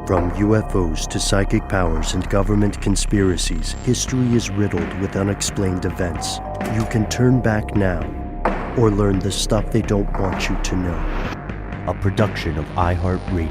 From UFOs to psychic powers and government conspiracies, history is riddled with unexplained events. You can turn back now or learn the stuff they don't want you to know. A production of iHeartRadio.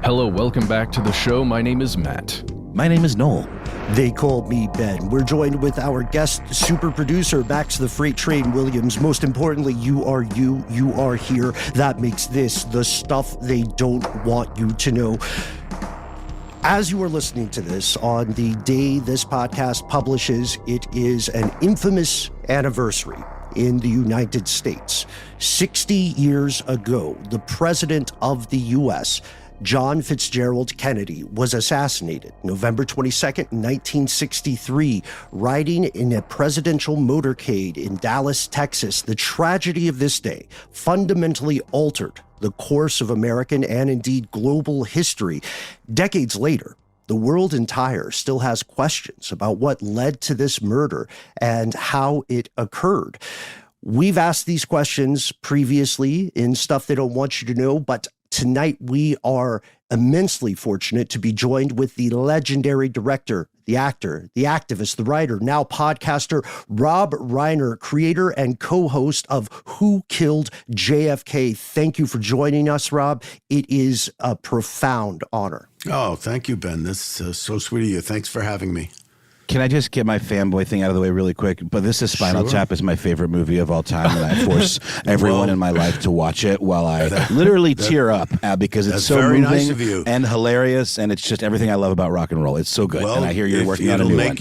Hello, welcome back to the show. My name is Matt. My name is Noel. They call me Ben. We're joined with our guest super producer, Max the Freight Train Williams. Most importantly, you are here. That makes this the stuff they don't want you to know. As you are listening to this, on the day this podcast publishes, it is an infamous anniversary in the United States. 60 years ago, the President of the U.S., John Fitzgerald Kennedy, was assassinated November 22nd, 1963, riding in a presidential motorcade in Dallas, Texas. The tragedy of this day fundamentally altered the course of American and indeed global history. Decades later, the world entire still has questions about what led to this murder and how it occurred. We've asked these questions previously in Stuff They Don't Want You to Know, but tonight we are immensely fortunate to be joined with the legendary director, the actor, the activist, the writer, now podcaster, Rob Reiner, creator and co-host of Who Killed JFK. Thank you for joining us, Rob. It is a profound honor. Oh, thank you, Ben. This is so sweet of you. Thanks for having me. Can I just get my fanboy thing out of the way really quick? But This is Spinal Tap is my favorite movie of all time, and I force everyone in my life to watch it while I literally tear up because it's so moving nice of you. And hilarious, and it's just everything I love about rock and roll. It's so good, and I hear you're working on a new one.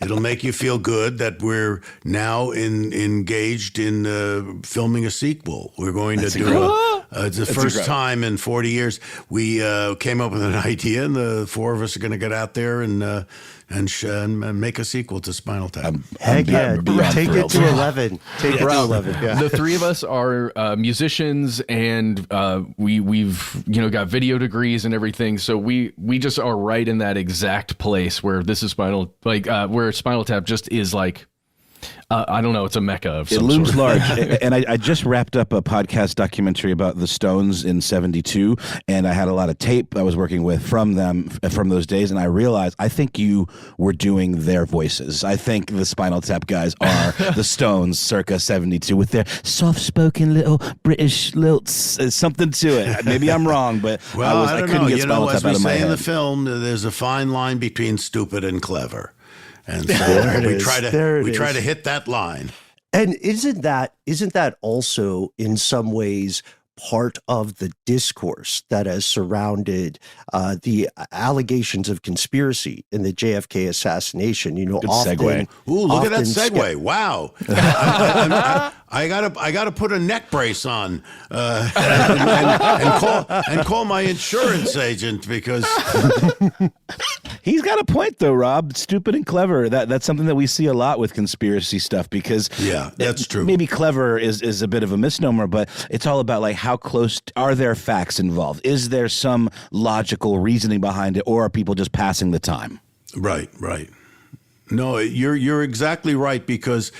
It'll make you feel good that we're now engaged in filming a sequel. We're going to do it's the first time in 40 years we came up with an idea, and the four of us are going to get out there and make a sequel to Spinal Tap. Heck yeah. Take it to 11. Take it to 11. Yeah. The three of us are musicians, and we've got video degrees and everything. So we just are right in that exact place where this is where Spinal Tap just is like, I don't know. It's a mecca of some sort. It looms large. And I just wrapped up a podcast documentary about the Stones in 72, and I had a lot of tape I was working with from them from those days, and I realized I think you were doing their voices. I think the Spinal Tap guys are the Stones circa 72 with their soft-spoken little British lilts. There's something to it. Maybe I'm wrong, but I couldn't get Spinal Tap out of my head. As we say in the film, there's a fine line between stupid and clever. And so we try to hit that line. And isn't that also in some ways part of the discourse that has surrounded the allegations of conspiracy in the JFK assassination? Good segue. Ooh, look at that segue! Wow. I gotta put a neck brace on and call my insurance agent because he's got a point though, Rob. Stupid and clever. That's something that we see a lot with conspiracy stuff because that's true. Maybe clever is a bit of a misnomer, but it's all about like how close are there facts involved? Is there some logical reasoning behind it, or are people just passing the time? Right. No, you're exactly right because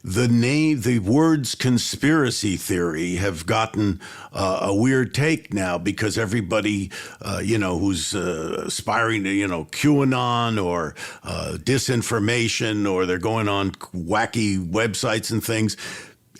the words conspiracy theory have gotten a weird take now because everybody, who's aspiring to, QAnon or disinformation, or they're going on wacky websites and things.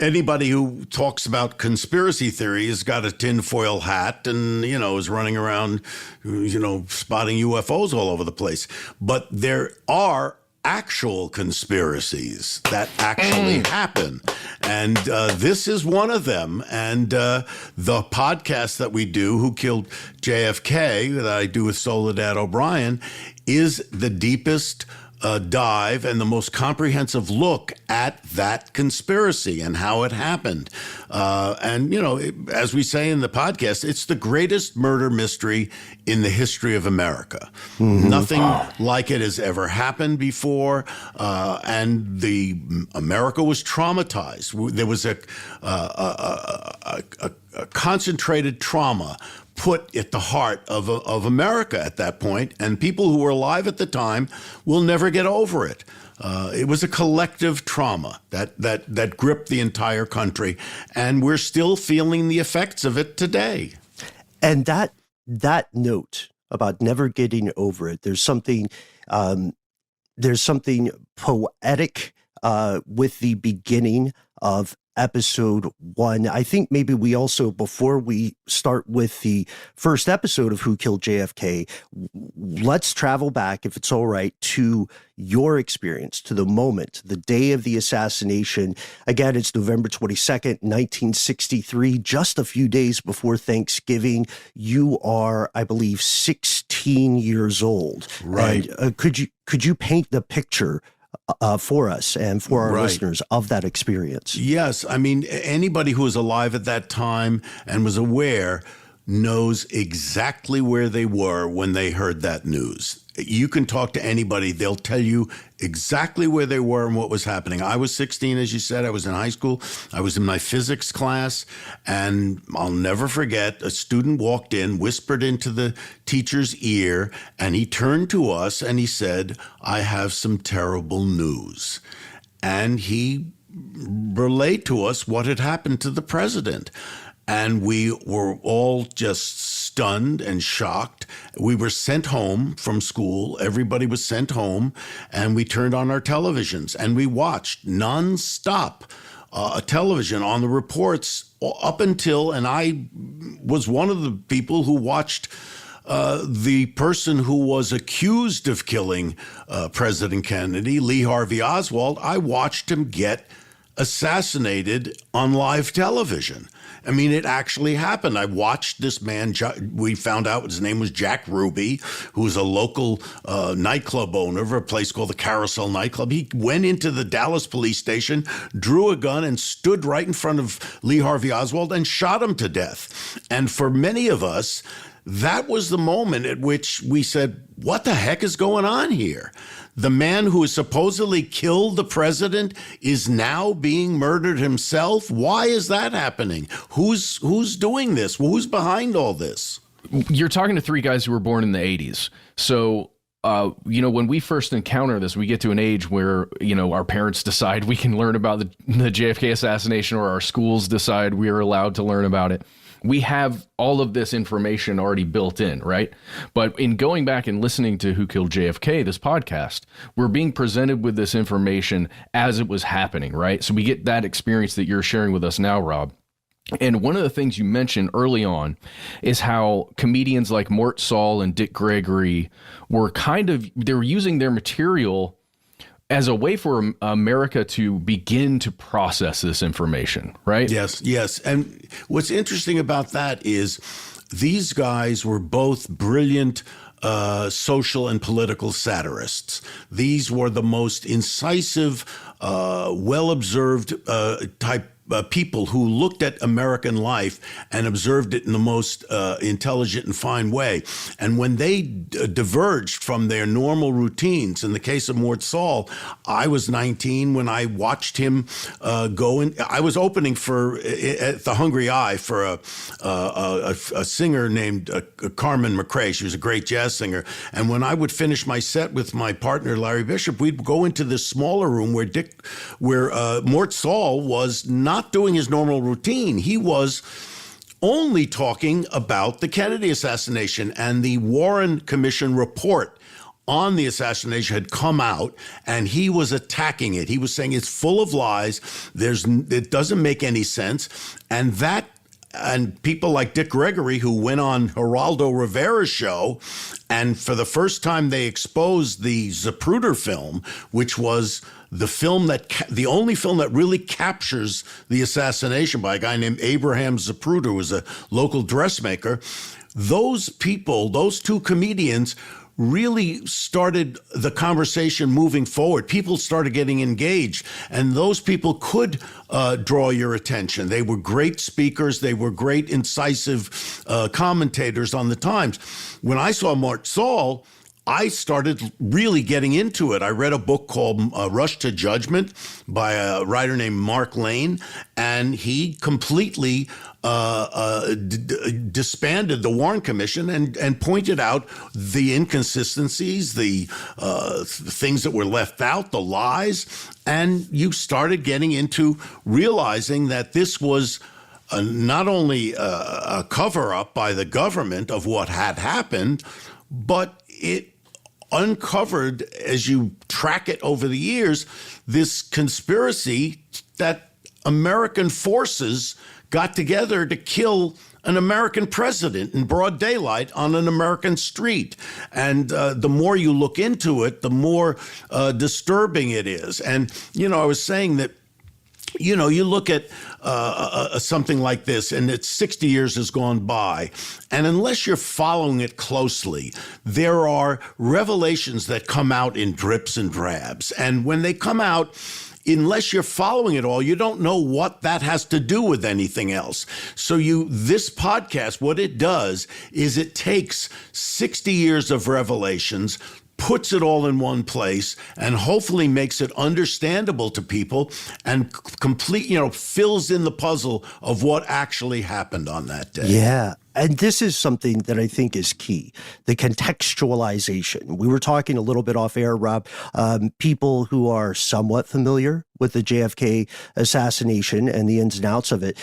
Anybody who talks about conspiracy theory has got a tinfoil hat and, is running around, spotting UFOs all over the place. But there are actual conspiracies that actually happen. And this is one of them. And the podcast that we do, Who Killed JFK, that I do with Soledad O'Brien, is the deepest dive and the most comprehensive look at that conspiracy and how it happened. As we say in the podcast, it's the greatest murder mystery in the history of America. Mm-hmm. Nothing like it has ever happened before. And America was traumatized. There was a concentrated trauma put at the heart of America at that point, and people who were alive at the time will never get over it. It was a collective trauma that gripped the entire country, and we're still feeling the effects of it today. And that note about never getting over it, there's something poetic with the beginning of episode 1. I think maybe we also, before we start with the first episode of Who Killed JFK, let's travel back, if it's all right, to your experience, to the moment, the day of the assassination. Again, it's November 22nd, 1963, just a few days before Thanksgiving. You are, I believe, 16 years old. Right. And, could you paint the picture for us and for our listeners of that experience? Yes. I mean, anybody who was alive at that time and was aware knows exactly where they were when they heard that news. You can talk to anybody. They'll tell you exactly where they were and what was happening. I was 16, as you said. I was in high school. I was in my physics class. And I'll never forget, a student walked in, whispered into the teacher's ear, and he turned to us and he said, "I have some terrible news." And he relayed to us what had happened to the president. And we were all just stunned and shocked. We were sent home from school. Everybody was sent home. And we turned on our televisions and we watched nonstop television on the reports up until, and I was one of the people who watched the person who was accused of killing President Kennedy, Lee Harvey Oswald. I watched him get assassinated on live television. I mean, it actually happened. I watched this man. We found out his name was Jack Ruby, who was a local nightclub owner of a place called the Carousel Nightclub. He went into the Dallas police station, drew a gun, and stood right in front of Lee Harvey Oswald and shot him to death. And for many of us, that was the moment at which we said, what the heck is going on here? The man who has supposedly killed the president is now being murdered himself. Why is that happening? Who's doing this? Who's behind all this? You're talking to three guys who were born in the 80s. So, when we first encounter this, we get to an age where, our parents decide we can learn about the JFK assassination, or our schools decide we are allowed to learn about it. We have all of this information already built in, right? But in going back and listening to Who Killed JFK, this podcast, we're being presented with this information as it was happening, right? So we get that experience that you're sharing with us now, Rob. And one of the things you mentioned early on is how comedians like Mort Saul and Dick Gregory they were using their material as a way for America to begin to process this information, right? Yes. And what's interesting about that is these guys were both brilliant social and political satirists. These were the most incisive, well-observed type people who looked at American life and observed it in the most intelligent and fine way. And when they diverged from their normal routines, in the case of Mort Saul, I was 19 when I watched him go in. I was opening at the Hungry Eye for a singer named Carmen McRae. She was a great jazz singer. And when I would finish my set with my partner, Larry Bishop, we'd go into this smaller room where Mort Saul was not doing his normal routine. He was only talking about the Kennedy assassination, and the Warren Commission report on the assassination had come out, and he was attacking it. He was saying it's full of lies. It doesn't make any sense. And people like Dick Gregory, who went on Geraldo Rivera's show, and for the first time they exposed the Zapruder film, which was the only film that really captures the assassination by a guy named Abraham Zapruder, who was a local dressmaker. Those people, those two comedians, really started the conversation moving forward. People started getting engaged, and those people could draw your attention. They were great speakers. They were great, incisive commentators on the Times. When I saw Mort Saul, I started really getting into it. I read a book called Rush to Judgment by a writer named Mark Lane, and he completely disbanded the Warren Commission and pointed out the inconsistencies, the things that were left out, the lies, and you started getting into realizing that this was not only a cover-up by the government of what had happened, but it uncovered, as you track it over the years, this conspiracy that American forces got together to kill an American president in broad daylight on an American street. And the more you look into it, the more disturbing it is. And, I was saying that, you look at something like this, and it's 60 years has gone by, and unless you're following it closely, there are revelations that come out in drips and drabs. And when they come out, unless you're following it all, you don't know what that has to do with anything else. So this podcast, what it does is it takes 60 years of revelations, puts it all in one place, and hopefully makes it understandable to people and fills in the puzzle of what actually happened on that day. Yeah. And this is something that I think is key, the contextualization. We were talking a little bit off air, Rob. People who are somewhat familiar with the JFK assassination and the ins and outs of it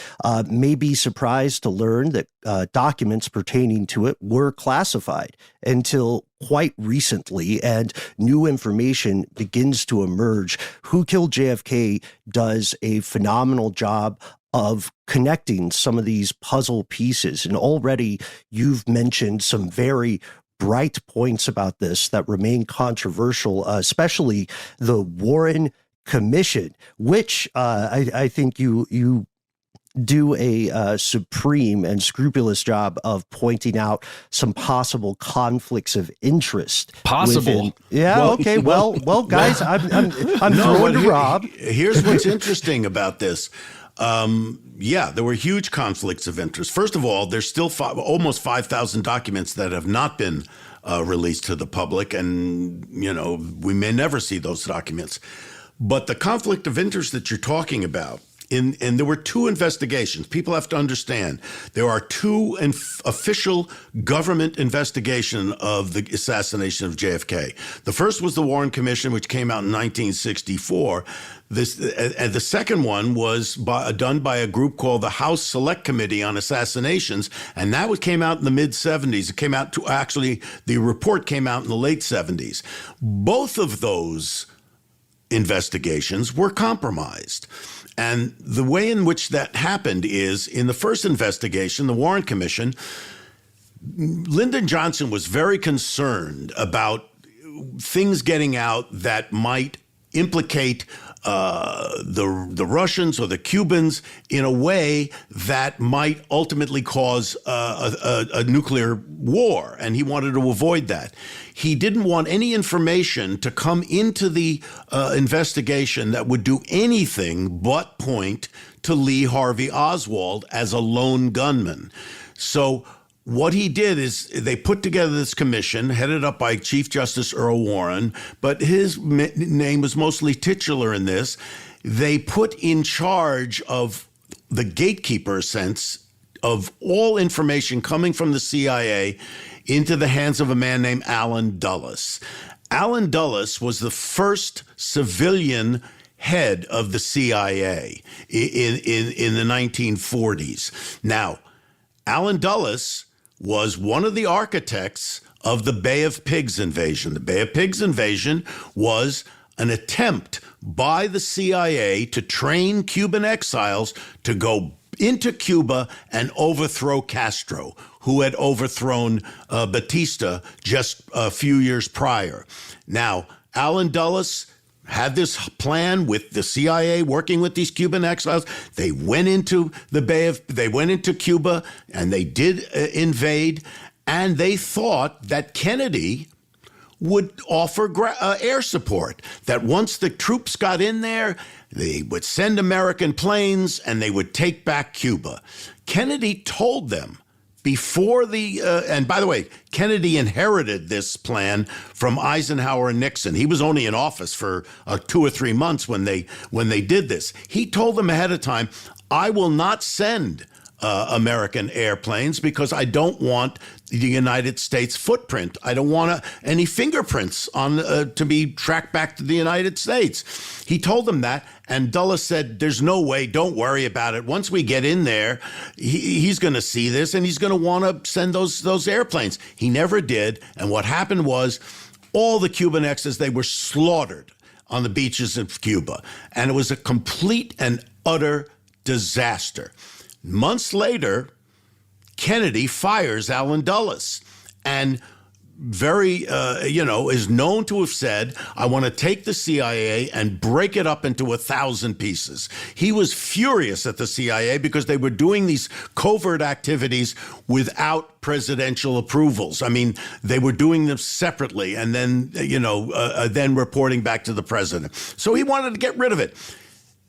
may be surprised to learn that documents pertaining to it were classified until quite recently, and new information begins to emerge. Who Killed JFK does a phenomenal job of connecting some of these puzzle pieces. And already you've mentioned some very bright points about this that remain controversial, especially the Warren Commission, which I think you do a supreme and scrupulous job of pointing out some possible conflicts of interest. Possible. Okay. Well, guys, I'm throwing to Rob. Here's what's interesting about this. There were huge conflicts of interest. First of all, there's still almost 5,000 documents that have not been released to the public, and we may never see those documents. But the conflict of interest that you're talking about, and there were two investigations. People have to understand there are two official government investigations of the assassination of JFK. The first was the Warren Commission, which came out in 1964. And the second one was done by a group called the House Select Committee on Assassinations, and that came out in the mid-'70s. It came out the report came out in the late '70s. Both of those investigations were compromised. And the way in which that happened is, in the first investigation, the Warren Commission, Lyndon Johnson was very concerned about things getting out that might implicate the Russians or the Cubans in a way that might ultimately cause a nuclear war, and he wanted to avoid that. He didn't want any information to come into the investigation that would do anything but point to Lee Harvey Oswald as a lone gunman. So what he did is they put together this commission headed up by Chief Justice Earl Warren, but his name was mostly titular in this. They put in charge of the gatekeeper sense of all information coming from the CIA into the hands of a man named Allen Dulles. Allen Dulles was the first civilian head of the CIA in the 1940s. Now, Allen Dulles was one of the architects of the Bay of Pigs invasion. The Bay of Pigs invasion was an attempt by the CIA to train Cuban exiles to go into Cuba and overthrow Castro, who had overthrown Batista just a few years prior. Now, Allen Dulles had this plan with the CIA working with these Cuban exiles. They went into they went into Cuba, and they did invade, and they thought that Kennedy would offer air support, that once the troops got in there, they would send American planes and they would take back Cuba. Kennedy told them before and by the way, Kennedy inherited this plan from Eisenhower and Nixon. He was only in office for 2 or 3 months when they did this. He told them ahead of time, I will not send American airplanes because I don't want the United States footprint. I don't want any fingerprints on to be tracked back to the United States. He told them that, and Dulles said, there's no way, don't worry about it. Once we get in there, he's going to see this, and he's going to want to send those airplanes. He never did, and what happened was all the Cuban X's, they were slaughtered on the beaches of Cuba, and it was a complete and utter disaster. Months later, Kennedy fires Allen Dulles and is known to have said, I want to take the CIA and break it up into 1,000 pieces. He was furious at the CIA because they were doing these covert activities without presidential approvals. I mean, they were doing them separately and then, then reporting back to the president. So he wanted to get rid of it.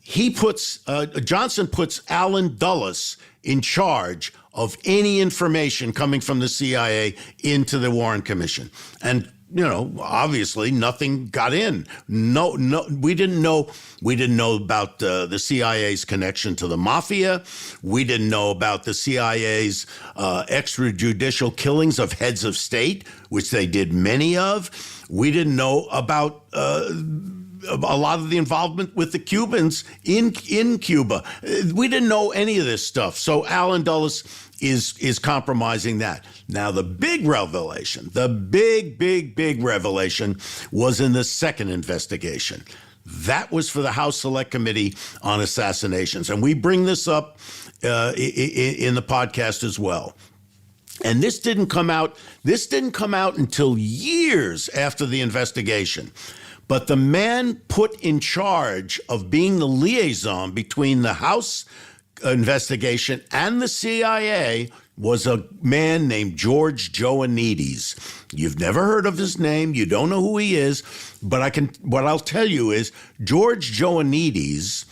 Johnson puts Allen Dulles in charge of any information coming from the CIA into the Warren Commission. And, obviously nothing got in. No, we didn't know about the CIA's connection to the mafia. We didn't know about the CIA's extrajudicial killings of heads of state, which they did many of. We didn't know about a lot of the involvement with the Cubans in Cuba. We didn't know any of this stuff. So Allen Dulles is compromising that. Now, the big revelation, the big revelation was in the second investigation. That was for the House Select Committee on Assassinations. And we bring this up in the podcast as well. And this didn't come out until years after the investigation. But the man put in charge of being the liaison between the House investigation and the CIA was a man named George Joannides. You've never heard of his name. You don't know who he is. But what I'll tell you is George Joannides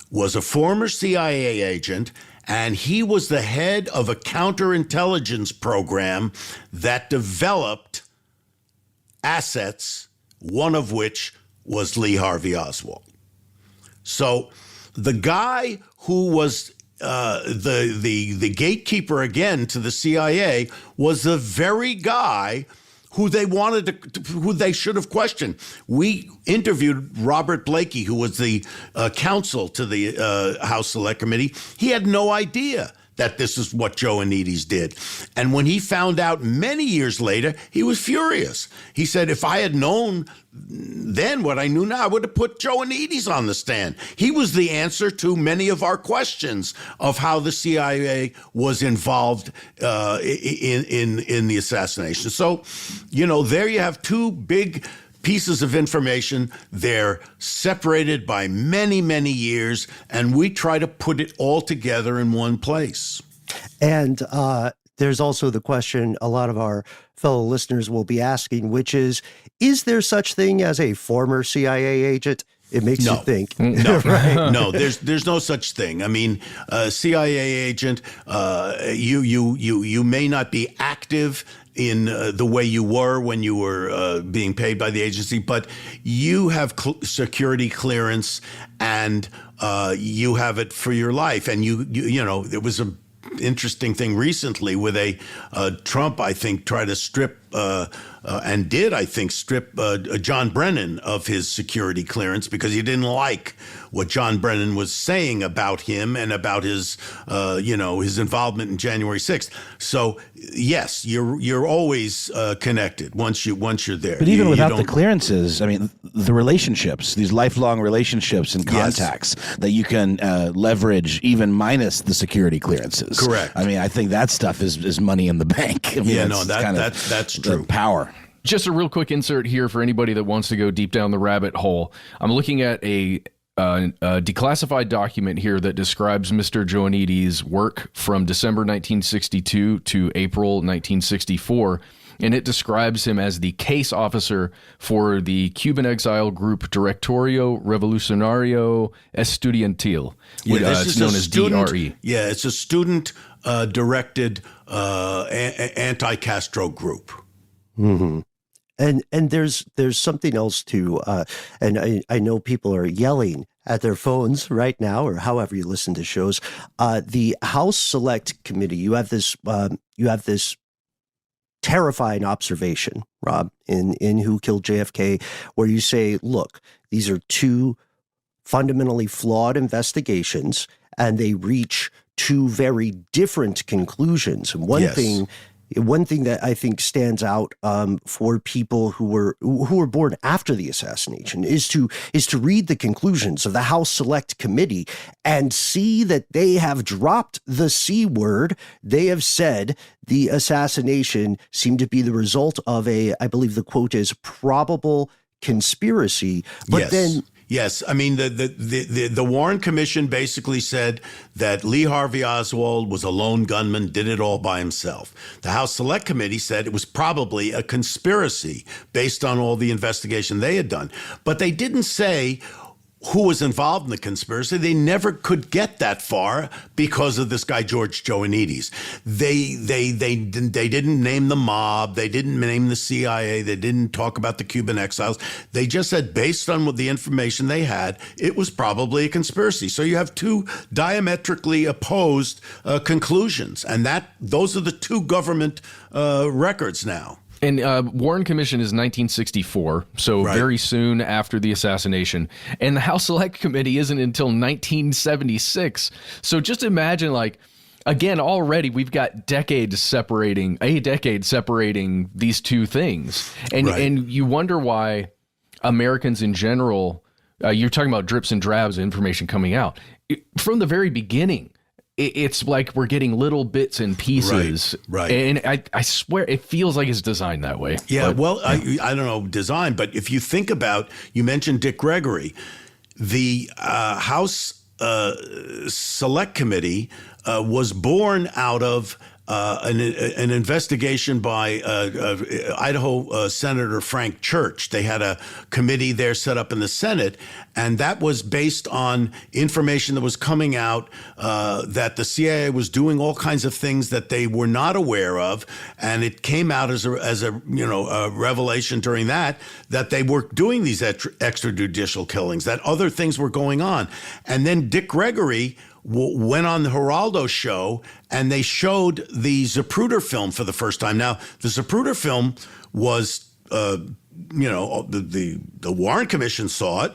was a former CIA agent, and he was the head of a counterintelligence program that developed assets, one of which was Lee Harvey Oswald. So the guy who was the gatekeeper again to the CIA was the very guy who they should have questioned. We interviewed Robert Blakey, who was the counsel to the House Select Committee. He had no idea that this is what Joannides did. And when he found out many years later, he was furious. He said, if I had known then what I knew now, I would have put Joannides on the stand. He was the answer to many of our questions of how the CIA was involved in the assassination. So, there you have two big pieces of information. They're separated by many, many years, and we try to put it all together in one place. And there's also the question a lot of our fellow listeners will be asking, which is there such thing as a former CIA agent? It makes you think. No, right? No, there's no such thing. I mean, CIA agent, you may not be active in the way you were when you were being paid by the agency, but you have security clearance and you have it for your life. And there was a interesting thing recently with Trump, I think, tried to strip and did, I think, strip John Brennan of his security clearance because he didn't like what John Brennan was saying about him and about his involvement in January 6th. So yes, you're always connected once you're there. But even without the clearances, I mean, the relationships, these lifelong relationships and contacts that you can leverage even minus the security clearances. Correct. I mean, I think that stuff is money in the bank. I mean, that's true. Power. Just a real quick insert here for anybody that wants to go deep down the rabbit hole. I'm looking at a declassified document here that describes Mr. Joannides' work from December 1962 to April 1964. and it describes him as the case officer for the Cuban exile group Directorio Revolucionario Estudiantil, it's known as DRE. Yeah, it's a student-directed anti-Castro group. Mm-hmm. And there's something else too, and I know people are yelling at their phones right now, or however you listen to shows. The House Select Committee, you have this terrifying observation, Rob, in Who Killed JFK, where you say, look, these are two fundamentally flawed investigations, and they reach two very different conclusions. And one thing that I think stands out for people who were born after the assassination is to read the conclusions of the House Select Committee and see that they have dropped the C word. They have said the assassination seemed to be the result of I believe the quote is probable conspiracy. But then. Yes, I mean the Warren Commission basically said that Lee Harvey Oswald was a lone gunman, did it all by himself. The House Select Committee said it was probably a conspiracy based on all the investigation they had done, but they didn't say who was involved in the conspiracy. They never could get that far because of this guy George Joannides. They didn't name the mob. They didn't name the CIA. They didn't talk about the Cuban exiles. They just said based on what the information they had, it was probably a conspiracy. So you have two diametrically opposed conclusions, and those are the two government records now. And Warren Commission is 1964, so very soon after the assassination. And the House Select Committee isn't until 1976. So just imagine, again, already we've got a decade separating these two things. And you wonder why Americans in general, you're talking about drips and drabs of information coming out. From the very beginning, it's like we're getting little bits and pieces. Right. And I swear it feels like it's designed that way. Yeah, I don't know design, but if you think about, you mentioned Dick Gregory, the House Select Committee was born out of an investigation by Idaho Senator Frank Church. They had a committee there set up in the Senate, and that was based on information that was coming out that the CIA was doing all kinds of things that they were not aware of, and it came out as a revelation during that they were doing these extrajudicial killings, that other things were going on. And then Dick Gregory went on the Geraldo show, and they showed the Zapruder film for the first time. Now, the Zapruder film was, the Warren Commission saw it.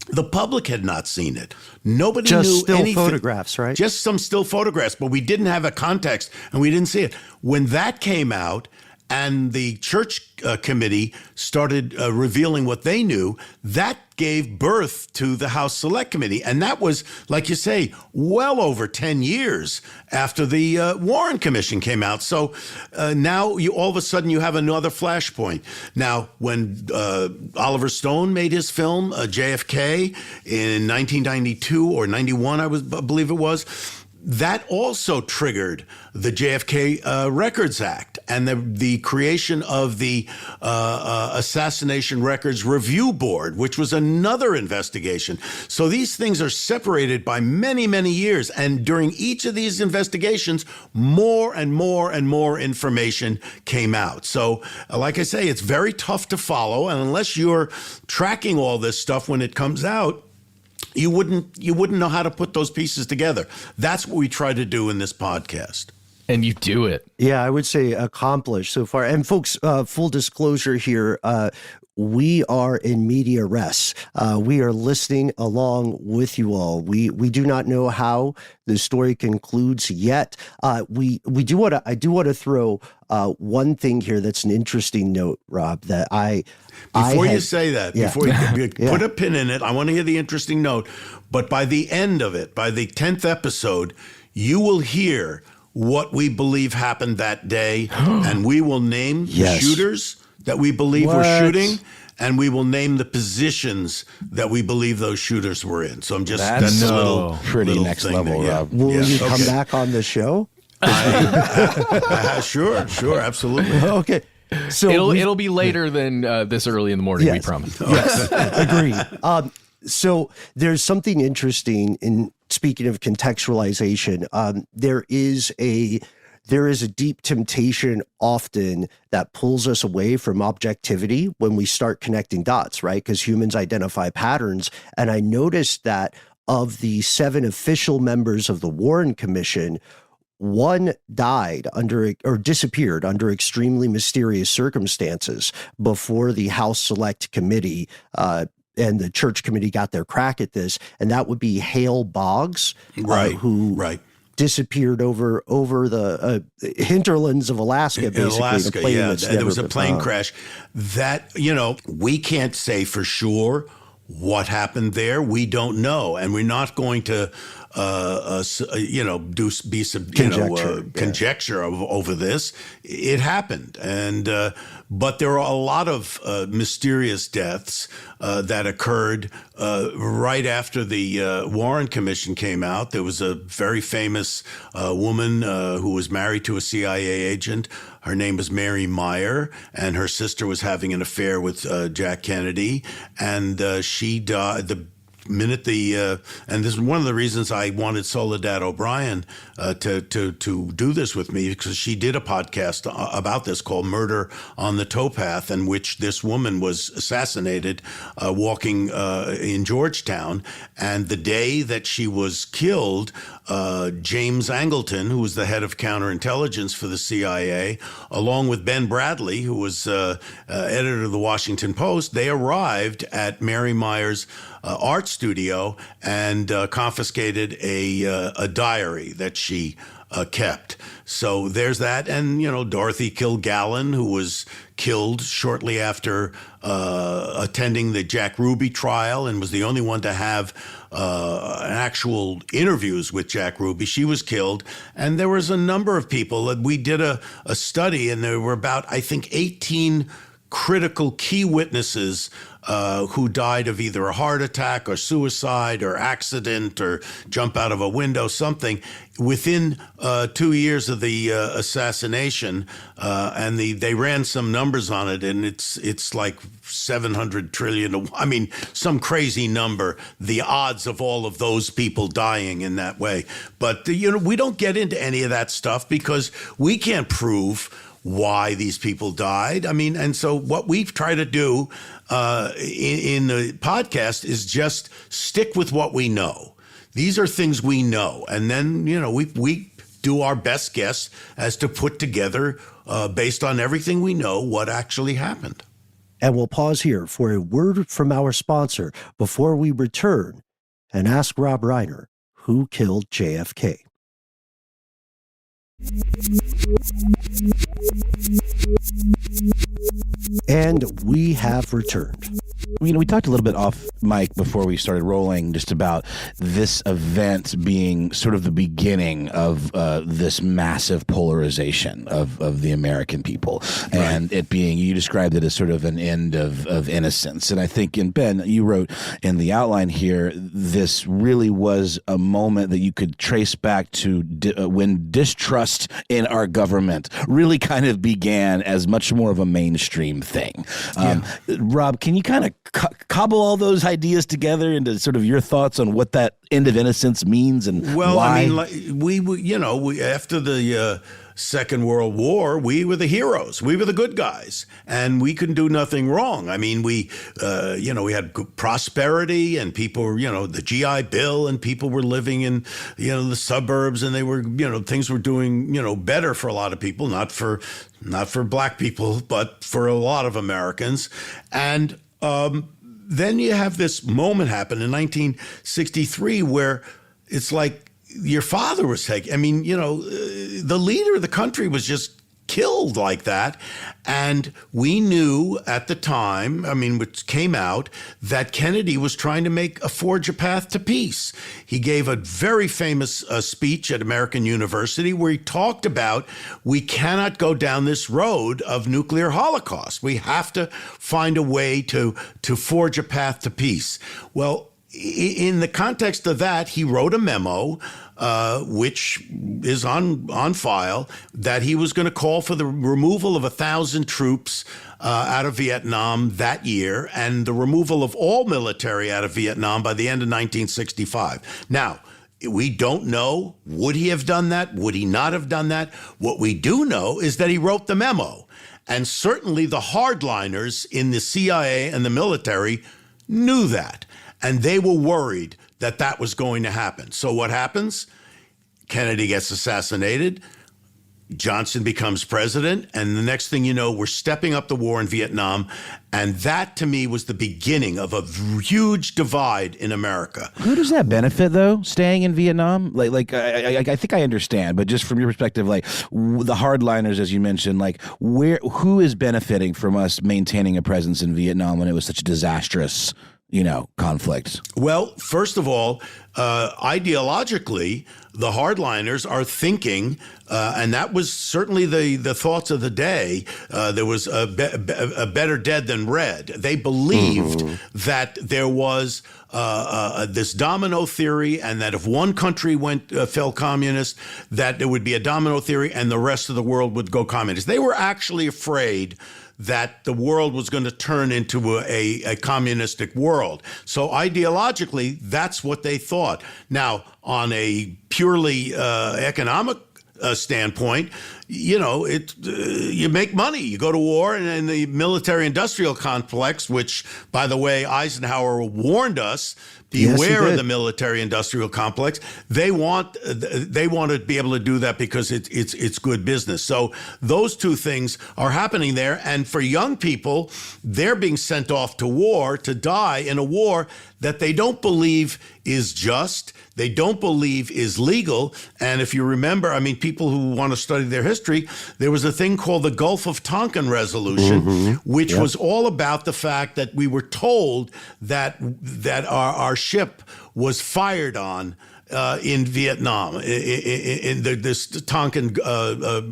The public had not seen it. Nobody knew anything. Just still photographs, right? Just some still photographs, but we didn't have a context, and we didn't see it. When that came out, and the Church Committee started revealing what they knew, that gave birth to the House Select Committee. And that was, like you say, well over 10 years after the Warren Commission came out. So now all of a sudden you have another flashpoint. Now, when Oliver Stone made his film, JFK, in 1992 or 91, I believe it was, that also triggered the JFK Records Act and the creation of the Assassination Records Review Board, which was another investigation. So these things are separated by many, many years. And during each of these investigations, more and more and more information came out. So like I say, it's very tough to follow. And unless you're tracking all this stuff when it comes out, you wouldn't know how to put those pieces together. That's what we try to do in this podcast. And you do it. Yeah, I would say accomplished so far. And folks, full disclosure here, we are in media res. We are listening along with you all. We do not know how the story concludes yet. I do want to throw one thing here that's an interesting note, Rob, that before you say that, before you put a pin in it, I want to hear the interesting note. But by the end of it, by the 10th episode, you will hear what we believe happened that day, and we will name the shooters that we believe were shooting, and we will name the positions that we believe those shooters were in. So that's a little next level, Rob. Will you come back on the show? Sure, absolutely. Okay. So it'll be later than this early in the morning. Yes. We promise. Yes, agreed. So there's something interesting in speaking of contextualization. There is a deep temptation often that pulls us away from objectivity when we start connecting dots, right? Because humans identify patterns. And I noticed that of the 7 official members of the Warren Commission, one died disappeared under extremely mysterious circumstances before the House Select Committee and the Church Committee got their crack at this. And that would be Hale Boggs, who disappeared over the hinterlands of Alaska, basically. In Alaska, there was a plane crash. That, we can't say for sure what happened there. We don't know, and we're not going to conjecture over this. It happened, and but there are a lot of mysterious deaths that occurred right after the Warren Commission came out. There was a very famous woman who was married to a CIA agent. Her name was Mary Meyer, and her sister was having an affair with Jack Kennedy, and she died the minute and this is one of the reasons I wanted Soledad O'Brien to do this with me, because she did a podcast about this called Murder on the Towpath, in which this woman was assassinated walking in Georgetown. And the day that she was killed, James Angleton, who was the head of counterintelligence for the CIA, along with Ben Bradley, who was editor of the Washington Post, they arrived at Mary Meyer's art studio and confiscated a diary that she kept. So there's that. And, Dorothy Kilgallen, who was killed shortly after attending the Jack Ruby trial and was the only one to have actual interviews with Jack Ruby. She was killed. And there was a number of people. We did a study, and there were about, I think, 18 critical key witnesses who died of either a heart attack or suicide or accident or jump out of a window, something, within 2 years of the assassination. And they ran some numbers on it, and it's like 700 trillion. I mean, some crazy number, the odds of all of those people dying in that way. But, we don't get into any of that stuff because we can't prove why these people died. I mean, and so what we've tried to do in the podcast is just stick with what we know. These are things we know. And then, we do our best guess as to put together, based on everything we know, what actually happened. And we'll pause here for a word from our sponsor before we return and ask Rob Reiner who killed JFK. And we have returned. We talked a little bit off mic before we started rolling just about this event being sort of the beginning of this massive polarization of the American people. Right. And it being, you described it as sort of an end of innocence. And I think, and Ben, you wrote in the outline here, this really was a moment that you could trace back to when distrust in our government really kind of began as much more of a mainstream thing. Rob, can you kind of cobble all those ideas together into sort of your thoughts on what that end of innocence means and why? I mean, we after the Second World War, we were the heroes. We were the good guys, and we couldn't do nothing wrong. I mean, we had prosperity, and people were, the GI Bill, and people were living in, the suburbs, and they were, things were doing, better for a lot of people, not for black people, but for a lot of Americans. And then you have this moment happen in 1963 where it's like, your father was taken. I mean, the leader of the country was just killed like that. And we knew at the time, which came out, that Kennedy was trying to forge a path to peace. He gave a very famous speech at American University where he talked about, we cannot go down this road of nuclear holocaust. We have to find a way to forge a path to peace. Well, in the context of that, he wrote a memo, which is on file, that he was going to call for the removal of 1,000 troops out of Vietnam that year, and the removal of all military out of Vietnam by the end of 1965. Now, we don't know, would he have done that? Would he not have done that? What we do know is that he wrote the memo. And certainly the hardliners in the CIA and the military knew that. And they were worried that that was going to happen. So what happens? Kennedy gets assassinated. Johnson becomes president. And the next thing you know, we're stepping up the war in Vietnam. And that, to me, was the beginning of a huge divide in America. Who does that benefit, though, staying in Vietnam? I think I understand, but just from your perspective, like the hardliners, as you mentioned, like who is benefiting from us maintaining a presence in Vietnam when it was such a disastrous, conflict? Well, first of all, ideologically, the hardliners are thinking, and that was certainly the thoughts of the day, there was a better dead than red. They believed that there was this domino theory, and that if one country fell communist, that there would be a domino theory and the rest of the world would go communist. They were actually afraid that the world was going to turn into a communistic world. So ideologically, that's what they thought. Now, on a purely economic standpoint, you make money. You go to war, and in the military-industrial complex, which, by the way, Eisenhower warned us, beware of the military-industrial complex. They want to be able to do that because it's good business. So those two things are happening there. And for young people, they're being sent off to war to die in a war that they don't believe is just, they don't believe is legal. And if you remember, people who want to study their history, there was a thing called the Gulf of Tonkin Resolution, which was all about the fact that we were told that our ship was fired on in Vietnam. This Tonkin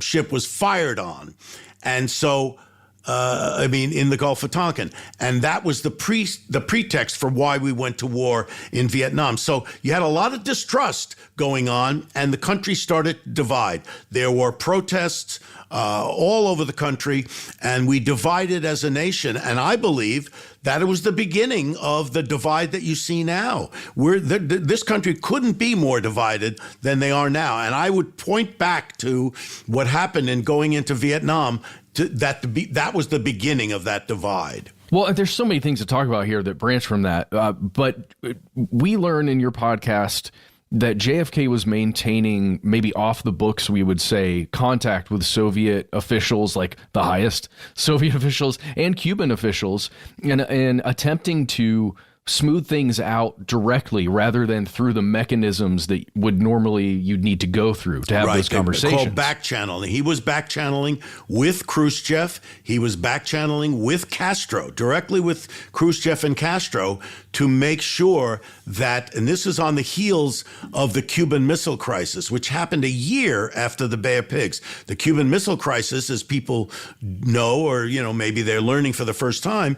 ship was fired on. And so in the Gulf of Tonkin. And that was the pretext for why we went to war in Vietnam. So you had a lot of distrust going on, and the country started to divide. There were protests all over the country, and we divided as a nation. And I believe that it was the beginning of the divide that you see now. This country couldn't be more divided than they are now. And I would point back to what happened in going into Vietnam. That was the beginning of that divide. Well, there's so many things to talk about here that branch from that. But we learn in your podcast that JFK was maintaining, maybe off the books, we would say, contact with Soviet officials, like the highest Soviet officials and Cuban officials, and attempting to smooth things out directly rather than through the mechanisms that would normally you'd need to go through to have those conversations. Called back channeling. He was back channeling with Khrushchev. He was back channeling with Castro, directly with Khrushchev and Castro, to make sure that, and this is on the heels of the Cuban Missile Crisis, which happened a year after the Bay of Pigs. The Cuban Missile Crisis, as people know, or maybe they're learning for the first time,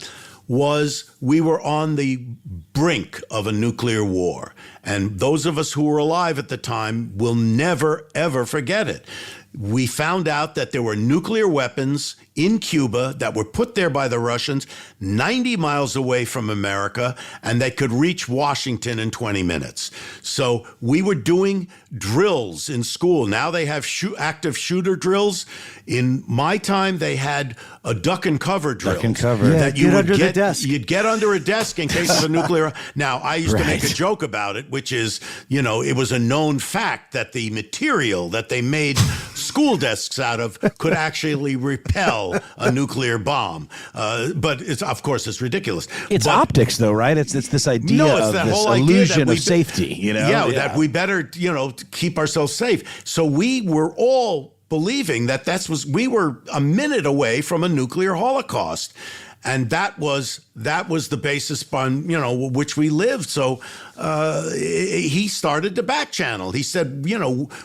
was we were on the brink of a nuclear war. And those of us who were alive at the time will never, ever forget it. We found out that there were nuclear weapons in Cuba that were put there by the Russians 90 miles away from America, and they could reach Washington in 20 minutes. So we were doing drills in school. Now they have active shooter drills. In my time, they had a duck and cover drill. Duck and cover. Yeah, get under the desk. You'd get under a desk in case of a nuclear. Now, I used to make a joke about it, which is, it was a known fact that the material that they made school desks out of could actually repel a nuclear bomb. But of course, it's ridiculous. It's optics, though, right? It's this idea of this illusion of safety, that we better, keep ourselves safe. So we were all believing that we were a minute away from a nuclear holocaust. And that was the basis on which we lived. So he started to back channel. He said,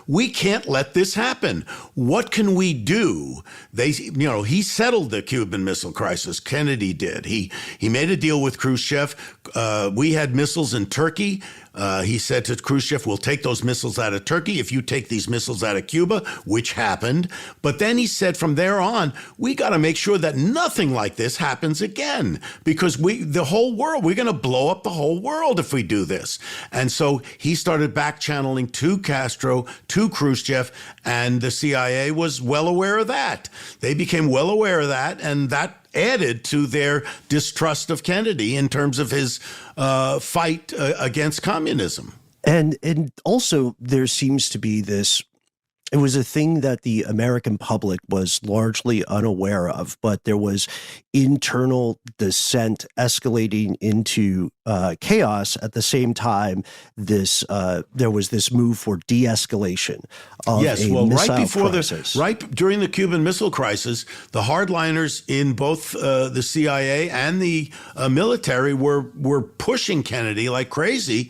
we can't let this happen. What can we do? He settled the Cuban Missile Crisis. Kennedy did. He made a deal with Khrushchev. We had missiles in Turkey. He said to Khrushchev, we'll take those missiles out of Turkey if you take these missiles out of Cuba, which happened. But then he said from there on, we got to make sure that nothing like this happens again, because we're going to blow up the whole world if we do this. And so he started back channeling to Castro, to Khrushchev, and the CIA was well aware of that. They became well aware of that, and that added to their distrust of Kennedy in terms of his fight against communism. And also there seems to be this, it was a thing that the American public was largely unaware of, but there was internal dissent escalating into chaos. At the same time, there was this move for de-escalation of missile crisis. Right during the Cuban Missile Crisis, the hardliners in both the CIA and the military were pushing Kennedy like crazy.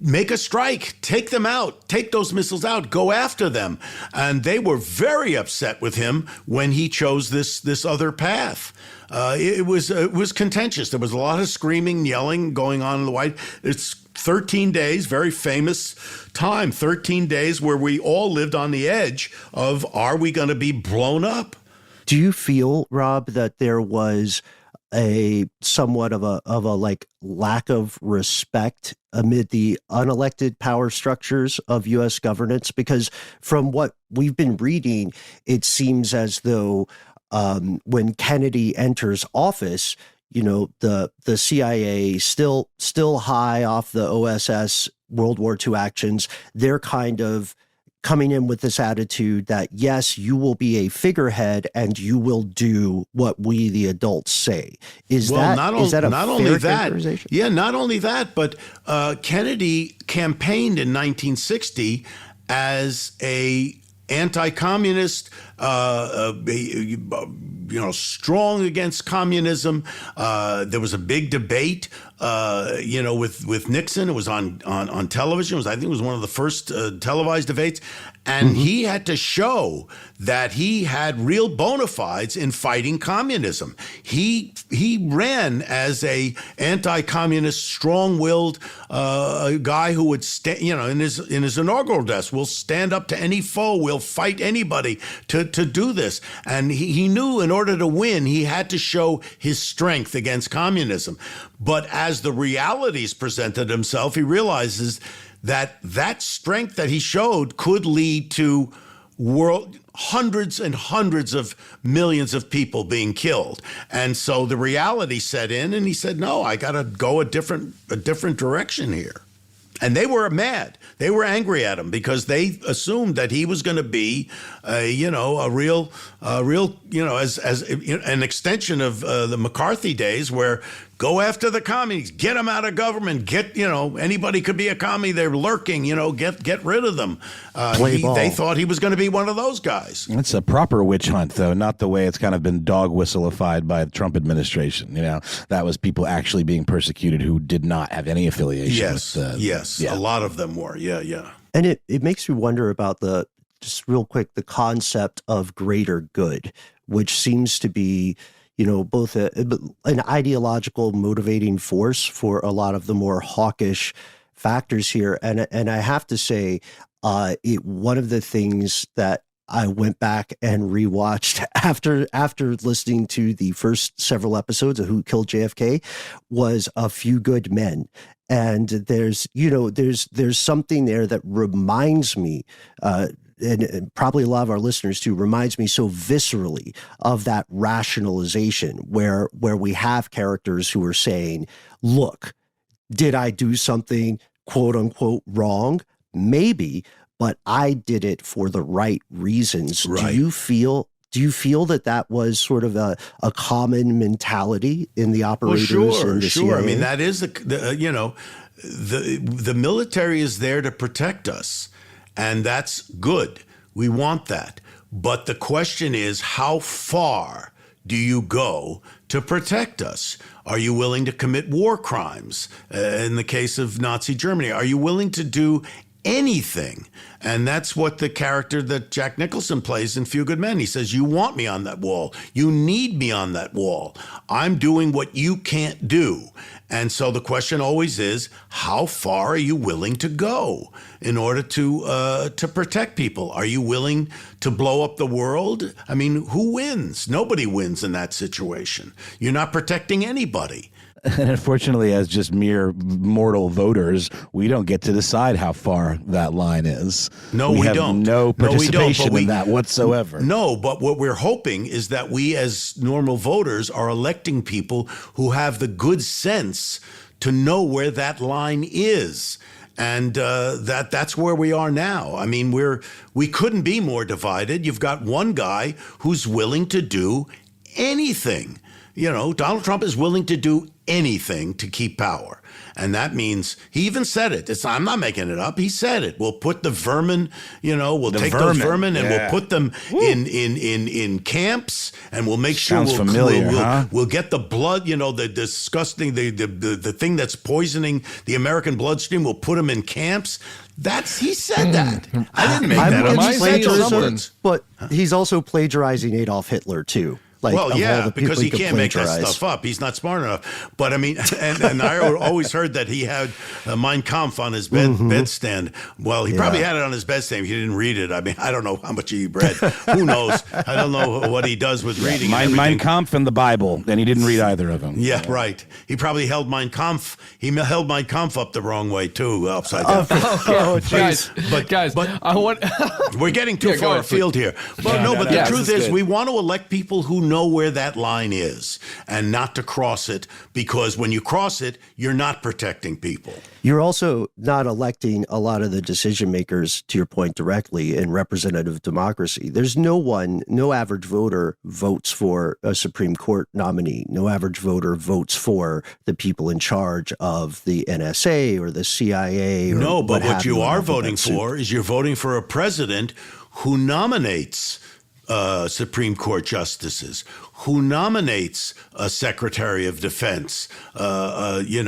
Make a strike, take them out, take those missiles out, go after them. And they were very upset with him when he chose this other path. It was contentious. There was a lot of screaming, yelling going on in the White House. It's 13 days, very famous time, 13 days where we all lived on the edge of, are we going to be blown up? Do you feel, Rob, that there was a somewhat of a like lack of respect amid the unelected power structures of U.S. governance? Because from what we've been reading, it seems as though when Kennedy enters office, the CIA still high off the OSS World War II actions, they're kind of coming in with this attitude that, yes, you will be a figurehead and you will do what we, the adults, say. Is that a fair characterization? Yeah, not only that, but Kennedy campaigned in 1960 as a anti-communist, strong against communism. There was a big debate, with Nixon. It was on television. I think it was one of the first televised debates. And he had to show that he had real bona fides in fighting communism. He ran as a anti-communist, strong-willed guy who would in his inaugural address, will stand up to any foe, will fight anybody to do this. And he knew in order to win, he had to show his strength against communism. But as the realities presented himself, he realizes that strength that he showed could lead to hundreds and hundreds of millions of people being killed. And so the reality set in, and he said, no, I got to go a different direction here. And they were mad. They were angry at him because they assumed that he was going to be, as an extension of the McCarthy days, where go after the commies, get them out of government, anybody could be a commie. They're lurking, get rid of them. They thought he was going to be one of those guys. It's a proper witch hunt, though, not the way it's kind of been dog whistleified by the Trump administration. That was people actually being persecuted who did not have any affiliation with Yes, a lot of them were. Yeah. And it makes me wonder about just real quick, the concept of greater good, which seems to be, both an ideological motivating force for a lot of the more hawkish factors here. And I have to say, one of the things that I went back and rewatched after listening to the first several episodes of Who Killed JFK was A Few Good Men. And there's something there that reminds me, and probably a lot of our listeners too, reminds me so viscerally of that rationalization where we have characters who are saying, look, did I do something quote unquote wrong? Maybe, but I did it for the right reasons. Right. Do you feel that was sort of a common mentality in the operators and the CIA? I mean, that is the military is there to protect us, and that's good. We want that. But the question is, how far do you go to protect us? Are you willing to commit war crimes? In the case of Nazi Germany, are you willing to do anything? And that's what the character that Jack Nicholson plays in Few Good Men. He says, you want me on that wall. You need me on that wall. I'm doing what you can't do. And so the question always is, how far are you willing to go in order to protect people? Are you willing to blow up the world? I mean, who wins? Nobody wins in that situation. You're not protecting anybody. And unfortunately, as just mere mortal voters, we don't get to decide how far that line is. No, we have don't. No participation but in that whatsoever. No, but what we're hoping is that we as normal voters are electing people who have the good sense to know where that line is. And that's where we are now. I mean, we couldn't be more divided. You've got one guy who's willing to do anything. You know, Donald Trump is willing to do anything to keep power. And that means, he even said it. I'm not making it up. He said it. We'll put the vermin, we'll take those vermin and we'll put them in camps, and we'll make sure we'll get the blood, the disgusting, the thing that's poisoning the American bloodstream. We'll put them in camps. He said that. I didn't make that up. He said those words. But he's also plagiarizing Adolf Hitler, too. Because he can't make that stuff up. He's not smart enough. But I mean, and I always heard that he had Mein Kampf on his bedstand. Well, he probably had it on his bedstand. He didn't read it. I mean, I don't know how much he read. Who knows? I don't know what he does with reading. Mein Kampf and the Bible, and he didn't read either of them. Yeah, right. He probably held Mein Kampf. He held Mein Kampf up the wrong way too, upside down. Guys, I want. We're getting too far afield here. But the truth is, we want to elect people who know where that line is and not to cross it, because when you cross it, you're not protecting people. You're also not electing a lot of the decision makers, to your point, directly in representative democracy. There's no average voter votes for a Supreme Court nominee. No average voter votes for the people in charge of the NSA or the CIA. No, but what you are voting for is you're voting for a president who nominates Supreme Court justices, who nominates a Secretary of Defense, any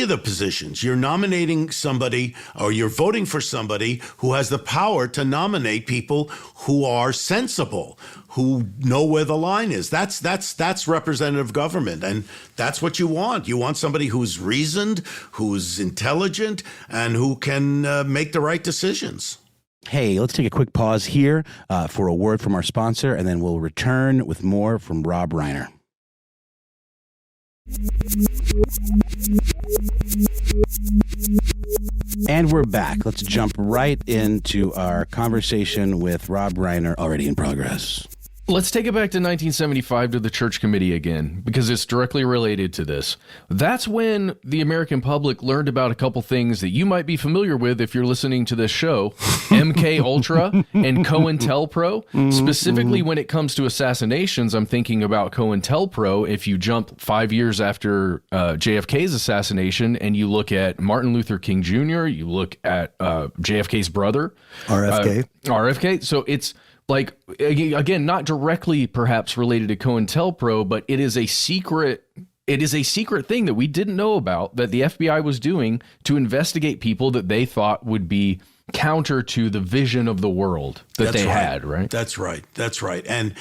of the positions. You're nominating somebody, or you're voting for somebody who has the power to nominate people who are sensible, who know where the line is. That's representative government, and that's what you want. You want somebody who's reasoned, who's intelligent, and who can make the right decisions. Hey, let's take a quick pause here for a word from our sponsor, and then we'll return with more from Rob Reiner. And we're back. Let's jump right into our conversation with Rob Reiner, already in progress. Let's take it back to 1975 to the Church Committee again, because it's directly related to this. That's when the American public learned about a couple things that you might be familiar with if you're listening to this show. MK Ultra and COINTELPRO. Specifically when it comes to assassinations, I'm thinking about COINTELPRO. If you jump 5 years after JFK's assassination and you look at Martin Luther King Jr., you look at JFK's brother. RFK. So it's like, again, not directly perhaps related to COINTELPRO, but it is a secret thing that we didn't know about, that the FBI was doing to investigate people that they thought would be counter to the vision of the world that they had, right? That's right. And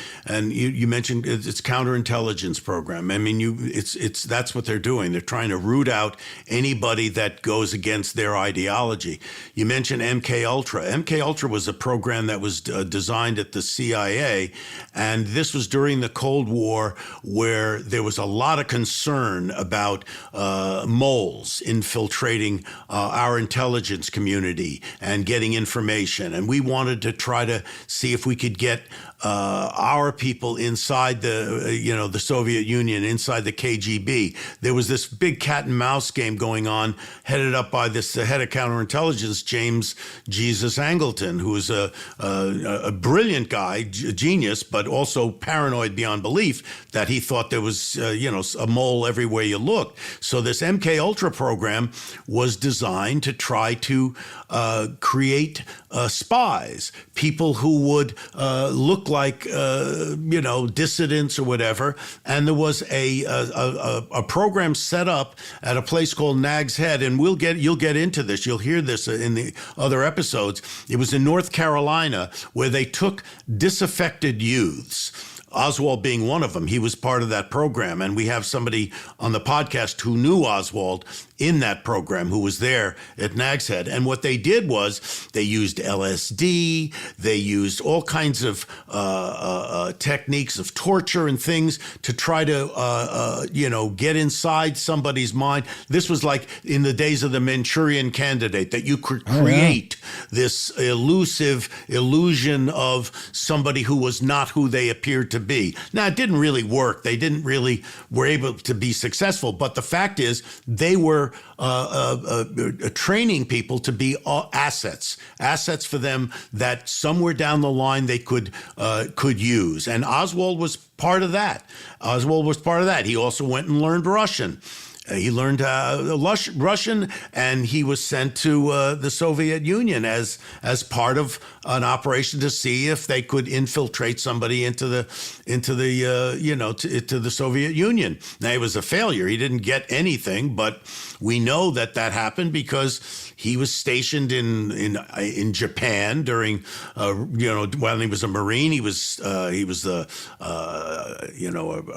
you mentioned it's counterintelligence program. I mean, that's what they're doing. They're trying to root out anybody that goes against their ideology. You mentioned MK Ultra. MK Ultra was a program that was designed at the CIA, and this was during the Cold War, where there was a lot of concern about moles infiltrating our intelligence community and getting information. And we wanted to try to see if we could get our people inside the Soviet Union, inside the KGB. There was this big cat and mouse game going on, headed up by this head of counterintelligence, James Jesus Angleton, who was a brilliant guy, genius, but also paranoid beyond belief, that he thought there was a mole everywhere you looked. So this MK Ultra program was designed to try to create spies, people who would look like dissidents or whatever. And there was a program set up at a place called Nag's Head, and you'll get into this. You'll hear this in the other episodes. It was in North Carolina, where they took disaffected youths, Oswald being one of them. He was part of that program. And we have somebody on the podcast who knew Oswald in that program, who was there at Nag's Head. And what they did was they used LSD. They used all kinds of techniques of torture and things to try to, get inside somebody's mind. This was like in the days of the Manchurian Candidate, that you could create this elusive illusion of somebody who was not who they appeared to be. Now, it didn't really work. They didn't really were able to be successful. But the fact is, they were training people to be assets for them that somewhere down the line they could use. And Oswald was part of that. He also went and learned Russian. He learned Russian, and he was sent to the Soviet Union as part of an operation to see if they could infiltrate somebody into the Soviet Union. Now, it was a failure. He didn't get anything, but we know that happened because he was stationed in Japan during while he was a Marine. He was a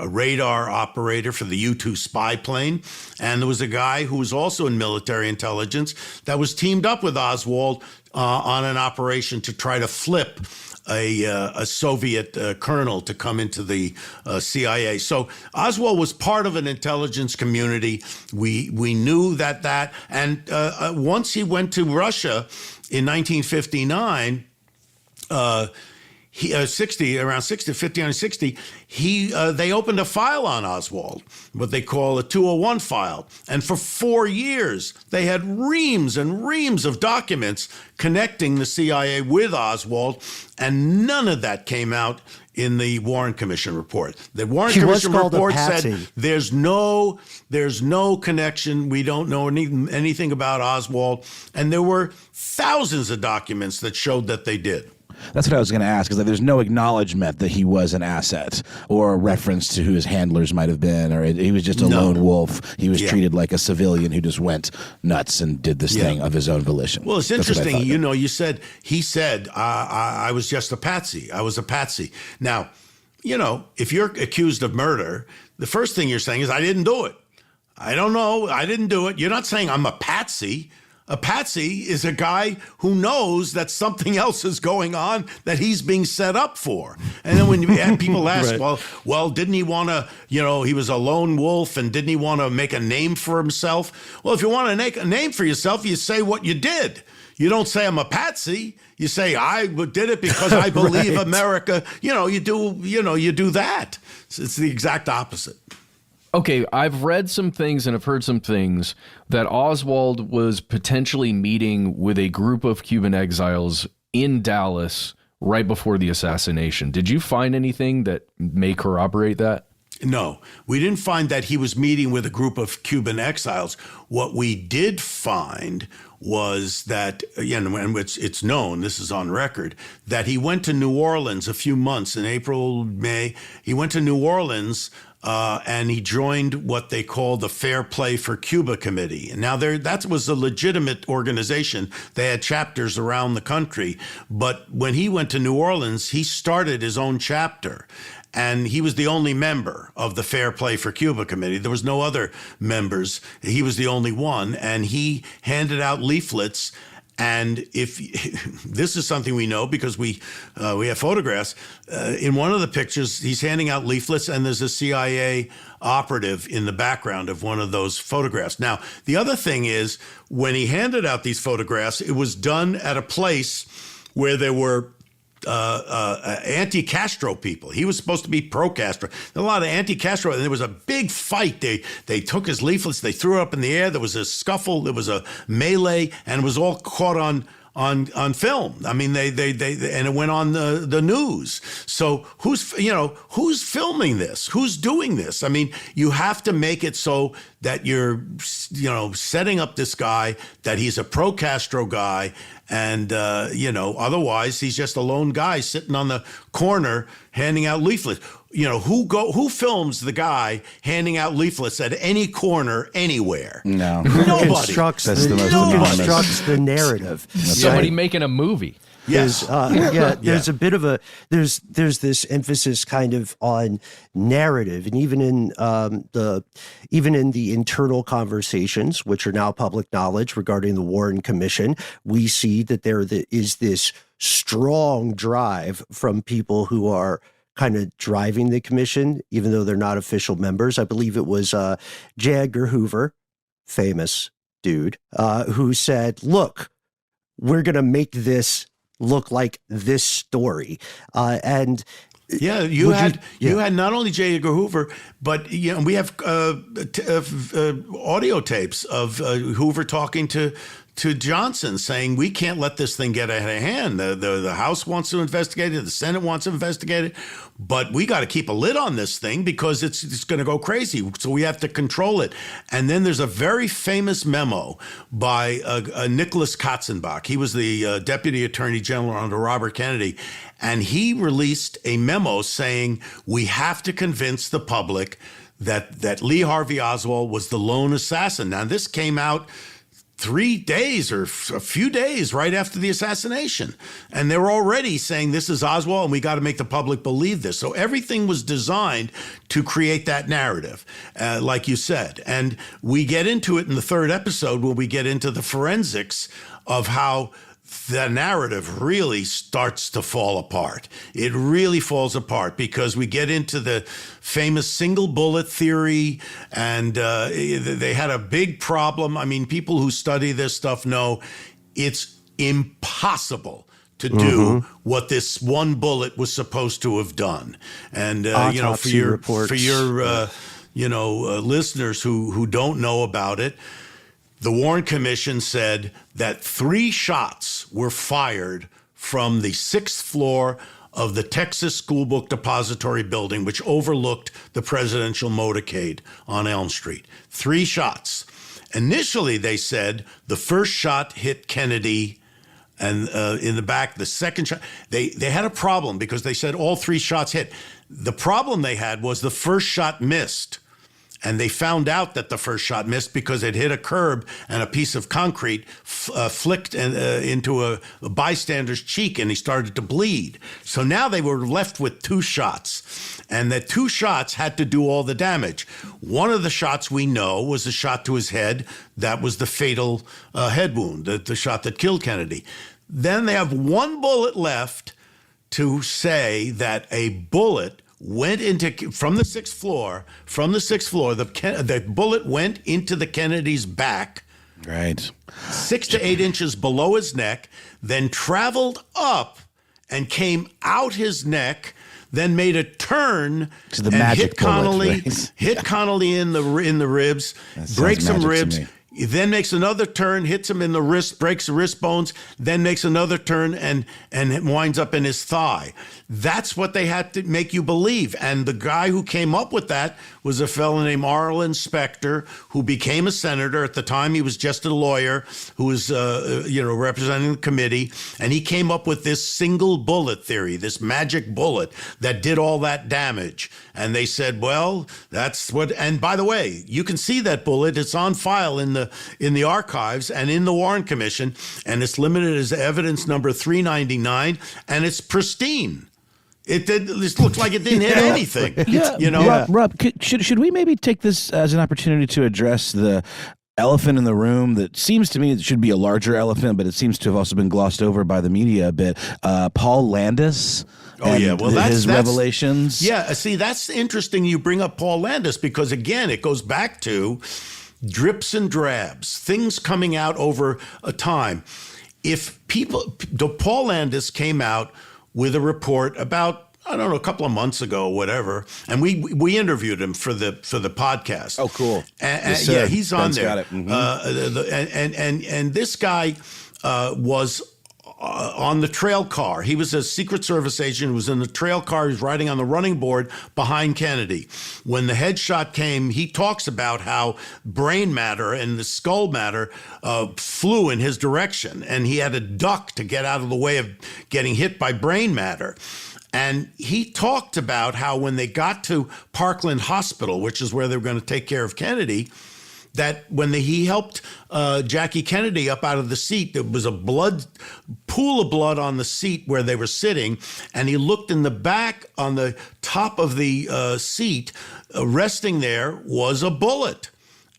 radar operator for the U-2 spy plane. And there was a guy who was also in military intelligence that was teamed up with Oswald on an operation to try to flip a Soviet colonel to come into the CIA. So Oswald was part of an intelligence community. We knew that. And once he went to Russia in 1959, around 60, they opened a file on Oswald, what they call a 201 file. And for 4 years, they had reams and reams of documents connecting the CIA with Oswald, and none of that came out in the Warren Commission report. The Warren Commission report said there's no connection. We don't know anything about Oswald. And there were thousands of documents that showed that they did. That's what I was going to ask, is that there's no acknowledgement that he was an asset or a reference to who his handlers might have been, or he was just a lone wolf. He was treated like a civilian who just went nuts and did this thing of his own volition. Well, it's interesting. He said, I was just a patsy. I was a patsy. Now, if you're accused of murder, the first thing you're saying is, I didn't do it. I don't know. I didn't do it. You're not saying I'm a patsy. A patsy is a guy who knows that something else is going on that he's being set up for. And then when people ask, right. well, didn't he want to, he was a lone wolf, and didn't he want to make a name for himself? Well, if you want to make a name for yourself, you say what you did. You don't say I'm a patsy. You say I did it because I believe right. America. You do that. It's the exact opposite. Okay, I've read some things and I've heard some things that Oswald was potentially meeting with a group of Cuban exiles in Dallas right before the assassination. Did you find anything that may corroborate that? No, we didn't find that he was meeting with a group of Cuban exiles. What we did find was that, and it's known, this is on record, that he went to New Orleans a few months in April, May. He went to New Orleans and he joined what they call the Fair Play for Cuba Committee. And now that was a legitimate organization. They had chapters around the country. But when he went to New Orleans, he started his own chapter. And he was the only member of the Fair Play for Cuba Committee. There was no other members. He was the only one. And he handed out leaflets. And if this is something we know because we have photographs. In one of the pictures, he's handing out leaflets, and there's a CIA operative in the background of one of those photographs. Now, the other thing is, when he handed out these photographs, it was done at a place where there were anti-Castro people. He was supposed to be pro-Castro. A lot of anti-Castro, and there was a big fight. They took his leaflets, they threw it up in the air. There was a scuffle, there was a melee, and it was all caught on film. I mean, they and it went on the news. So who's filming this? Who's doing this? I mean, you have to make it so that you're setting up this guy, that he's a pro-Castro guy, And, otherwise he's just a lone guy sitting on the corner handing out leaflets. Who films the guy handing out leaflets at any corner anywhere? No. Nobody. Constructs the narrative. Somebody making a movie. Yes. There's a bit of there's this emphasis kind of on narrative, and even in the internal conversations, which are now public knowledge regarding the Warren Commission, we see that there is this strong drive from people who are kind of driving the commission, even though they're not official members. I believe it was J. Edgar Hoover, famous dude, who said, "Look, we're going to make this look like this story." You had not only J. Edgar Hoover, but we have audio tapes of Hoover talking to Johnson, saying we can't let this thing get out of hand. The House wants to investigate it, the Senate wants to investigate it, but we got to keep a lid on this thing because it's going to go crazy. So we have to control it. And then there's a very famous memo by Nicholas Katzenbach. He was the Deputy Attorney General under Robert Kennedy, and he released a memo saying we have to convince the public that Lee Harvey Oswald was the lone assassin. Now, this came out 3 days or a few days right after the assassination. And they were already saying this is Oswald and we got to make the public believe this. So everything was designed to create that narrative, like you said. And we get into it in the third episode when we get into the forensics of how the narrative really starts to fall apart. It really falls apart because we get into the famous single bullet theory, and they had a big problem. I mean, people who study this stuff know it's impossible to do what this one bullet was supposed to have done. And for your listeners who don't know about it, the Warren Commission said that 3 shots were fired from the 6th floor of the Texas School Book Depository building, which overlooked the presidential motorcade on Elm Street. 3 shots. Initially, they said the first shot hit Kennedy and in the back. The second shot, they had a problem because they said all 3 shots hit. The problem they had was the first shot missed. And they found out that the first shot missed because it hit a curb and a piece of concrete flicked into a bystander's cheek, and he started to bleed. So now they were left with 2 shots, and the 2 shots had to do all the damage. One of the shots we know was a shot to his head. That was the fatal head wound, the shot that killed Kennedy. Then they have 1 bullet left to say that a bullet went from the 6th floor. The bullet went into the Kennedy's back, right, 6 to 8 inches below his neck, then traveled up and came out his neck, then made a turn to the magic bullet, hit Connolly in the ribs, breaks some ribs. He then makes another turn, hits him in the wrist, breaks the wrist bones, then makes another turn and winds up in his thigh. That's what they had to make you believe. And the guy who came up with that was a fellow named Arlen Specter, who became a senator. At the time, he was just a lawyer who was, representing the committee. And he came up with this single bullet theory, this magic bullet that did all that damage. And they said, well, that's what. And by the way, you can see that bullet. It's on file in the archives and in the Warren Commission, and it's limited as evidence number 399, and it's pristine. This looks like it didn't hit anything. Rob, should we maybe take this as an opportunity to address the elephant in the room that seems to me it should be a larger elephant, but it seems to have also been glossed over by the media a bit. Paul Landis. His revelations. Yeah, see, that's interesting you bring up Paul Landis because, again, it goes back to drips and drabs, things coming out over a time. Paul Landis came out with a report about, I don't know, a couple of months ago, whatever, and we interviewed him for the podcast. Oh, cool! And he's on Ben's there. Got it. Mm-hmm. And this guy was on the trail car. He was a Secret Service agent who was in the trail car. He was riding on the running board behind Kennedy. When the headshot came, he talks about how brain matter and the skull matter flew in his direction, and he had to duck to get out of the way of getting hit by brain matter. And he talked about how when they got to Parkland Hospital, which is where they were going to take care of Kennedy, that when he helped Jackie Kennedy up out of the seat, there was a pool of blood on the seat where they were sitting, and he looked in the back on the top of the seat, resting there was a bullet,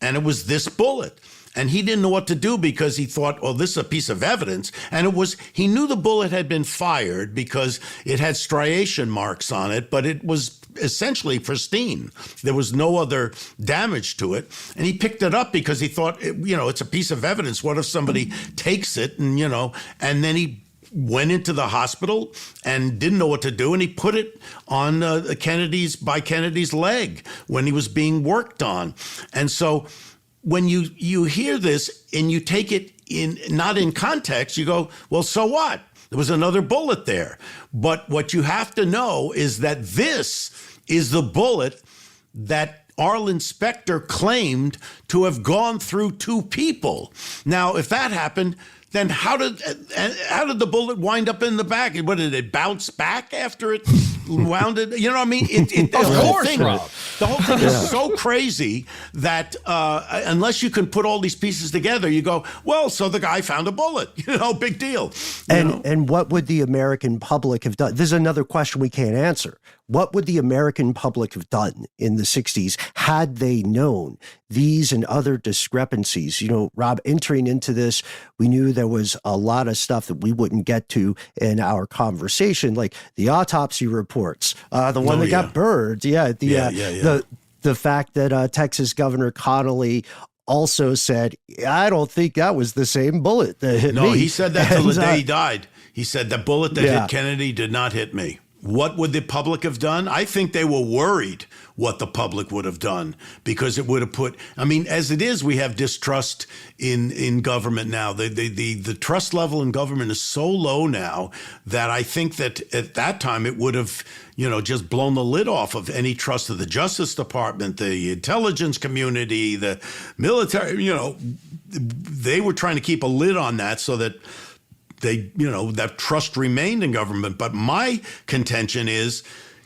and it was this bullet. And he didn't know what to do because he thought, oh, this is a piece of evidence. And he knew the bullet had been fired because it had striation marks on it, but it was essentially pristine. There was no other damage to it. And he picked it up because he thought, it's a piece of evidence. What if somebody takes it and then he went into the hospital and didn't know what to do. And he put it on Kennedy's leg when he was being worked on. And so when you hear this and you take it not in context, you go, well, so what? There was another bullet there. But what you have to know is that this is the bullet that Arlen Specter claimed to have gone through two people. Now, if that happened, then how did the bullet wind up in the back? What, did it bounce back after it wound it? You know what I mean? Of course, Rob. The whole thing is so crazy that unless you can put all these pieces together, you go, well, so the guy found a bullet. Big deal. And what would the American public have done? This is another question we can't answer. What would the American public have done in the 60s had they known these and other discrepancies? Rob, entering into this, we knew there was a lot of stuff that we wouldn't get to in our conversation, like the autopsy reports, the one that got burned. The fact that Texas Governor Connolly also said, I don't think that was the same bullet that hit me. No, he said that till the day he died. He said the bullet that hit Kennedy did not hit me. What would the public have done? I think they were worried what the public would have done because it would have as it is, we have distrust in government now. The trust level in government is so low now that I think that at that time it would have, just blown the lid off of any trust of the Justice Department, the intelligence community, the military, they were trying to keep a lid on that so that that trust remained in government. But my contention is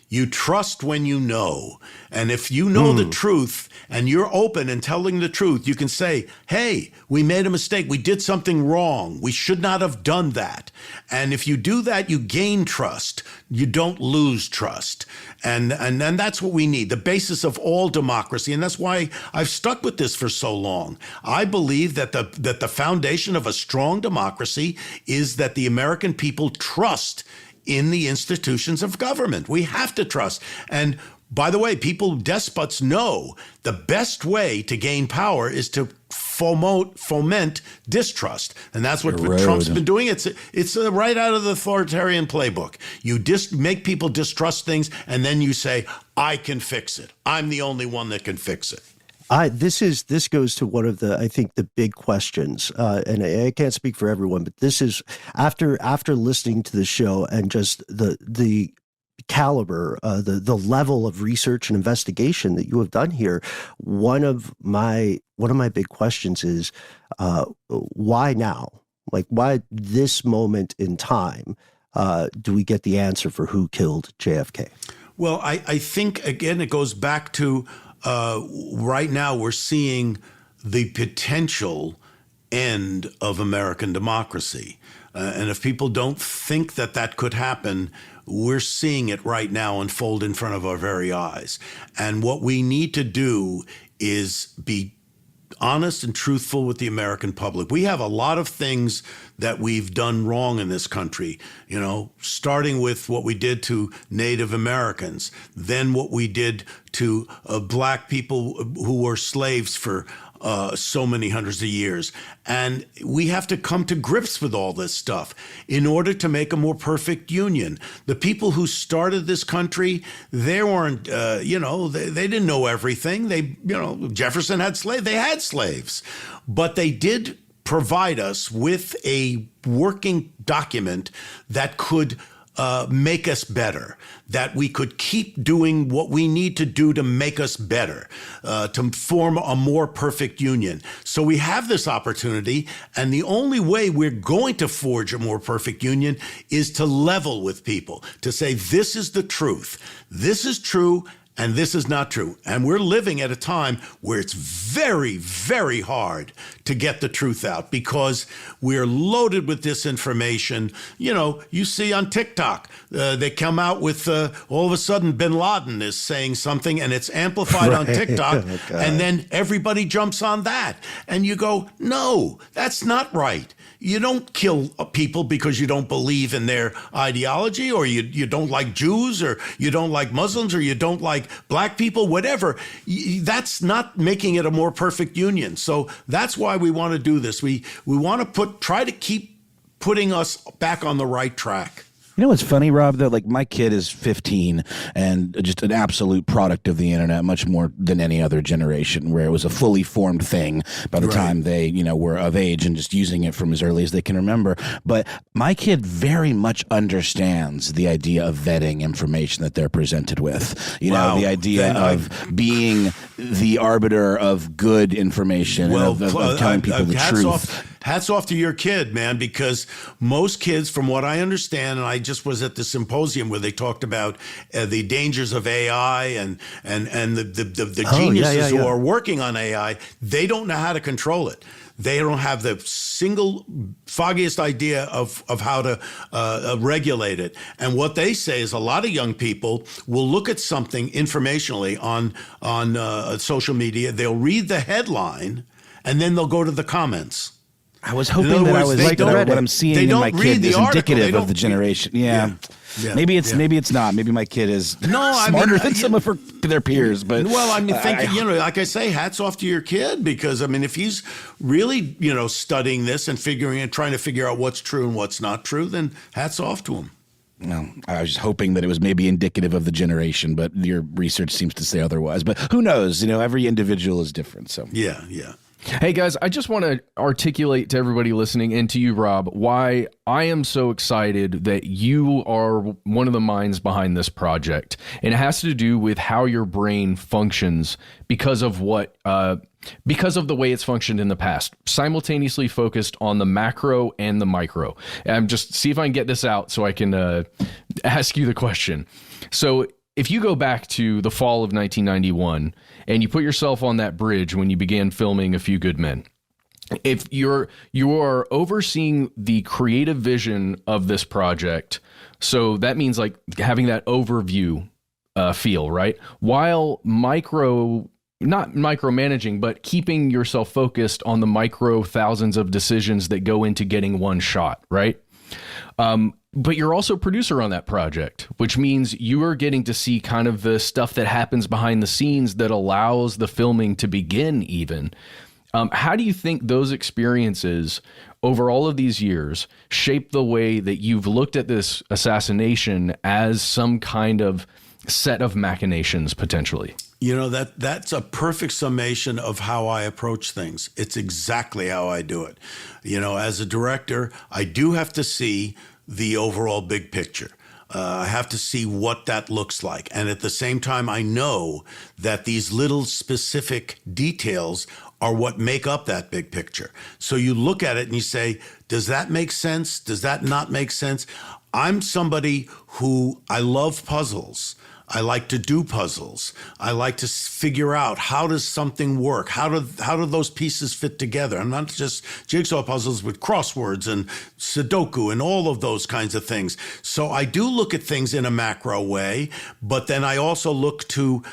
you trust when you know. And if you know the truth and you're open and telling the truth, you can say, hey, we made a mistake. We did something wrong. We should not have done that. And if you do that, you gain trust. You don't lose trust. And then that's what we need, the basis of all democracy. And that's why I've stuck with this for so long. I believe that the foundation of a strong democracy is that the American people trust in the institutions of government. We have to trust. And by the way, despots know the best way to gain power is to foment distrust. And that's what Trump's been doing. It's right out of the authoritarian playbook. You make people distrust things, and then you say, I can fix it. I'm the only one that can fix it. This goes to one of the big questions, and I can't speak for everyone, but this is after listening to the show and just the caliber, the level of research and investigation that you have done here. One of my big questions is, why now? Like, why this moment in time do we get the answer for who killed JFK? Well, I think, again, it goes back to right now we're seeing the potential end of American democracy. And if people don't think that could happen, we're seeing it right now unfold in front of our very eyes. And what we need to do is be honest and truthful with the American public. We have a lot of things that we've done wrong in this country, starting with what we did to Native Americans, then what we did to black people who were slaves for so many hundreds of years. And we have to come to grips with all this stuff in order to make a more perfect union. The people who started this country, they weren't, they didn't know everything. Jefferson had slaves. They had slaves. But they did provide us with a working document that could make us better, that we could keep doing what we need to do to make us better, to form a more perfect union. So we have this opportunity, and the only way we're going to forge a more perfect union is to level with people, to say, this is the truth, this is true, and this is not true. And we're living at a time where it's very, very hard to get the truth out because we're loaded with disinformation. You know, you see on TikTok, they come out with all of a sudden bin Laden is saying something and it's amplified on TikTok. And then everybody jumps on that. And you go, no, that's not right. You don't kill people because you don't believe in their ideology, or you don't like Jews, or you don't like Muslims, or you don't like black people, whatever. That's not making it a more perfect union. So that's why we want to do this. We want to try to keep putting us back on the right track. You know what's funny, Rob, though? Like, my kid is 15 and just an absolute product of the internet, much more than any other generation, where it was a fully formed thing by the time they, you know, were of age and just using it from as early as they can remember. But my kid very much understands the idea of vetting information that they're presented with. You know, the idea of being the arbiter of good information, and of telling people the truth. Hats off to your kid, man, because most kids, from what I understand, and I just was at the symposium where they talked about the dangers of AI and the geniuses who are working on AI, they don't know how to control it. They don't have the single foggiest idea of how to regulate it. And what they say is a lot of young people will look at something informationally on social media. They'll read the headline, and then they'll go to the comments. I was hoping that I was like what I'm seeing in my kid is indicative of the generation. Yeah. Maybe it's not. Maybe my kid is smarter than some of their peers. But well, I mean, like I say, hats off to your kid, because I mean, if he's really studying this and trying to figure out what's true and what's not true, then hats off to him. No, I was just hoping that it was maybe indicative of the generation, but your research seems to say otherwise. But who knows? Every individual is different. So yeah. Hey guys, I just want to articulate to everybody listening, and to you, Rob, why I am so excited that you are one of the minds behind this project. And it has to do with how your brain functions because of the way it's functioned in the past, simultaneously focused on the macro and the micro. And just see if I can get this out so I can ask you the question. So if you go back to the fall of 1991 and you put yourself on that bridge when you began filming A Few Good Men, if you are overseeing the creative vision of this project, so that means like having that overview feel, right? While not micromanaging, but keeping yourself focused on the micro thousands of decisions that go into getting one shot, right? But you're also a producer on that project, which means you are getting to see kind of the stuff that happens behind the scenes that allows the filming to begin even. How do you think those experiences over all of these years shape the way that you've looked at this assassination as some kind of set of machinations potentially? That's a perfect summation of how I approach things. It's exactly how I do it. As a director, I do have to see the overall big picture. I have to see what that looks like. And at the same time, I know that these little specific details are what make up that big picture. So you look at it and you say, does that make sense? Does that not make sense? I'm somebody who I love puzzles. I like to do puzzles. I like to figure out, how does something work? How do those pieces fit together? I'm not just jigsaw puzzles with crosswords and Sudoku and all of those kinds of things. So I do look at things in a macro way, but then I also look to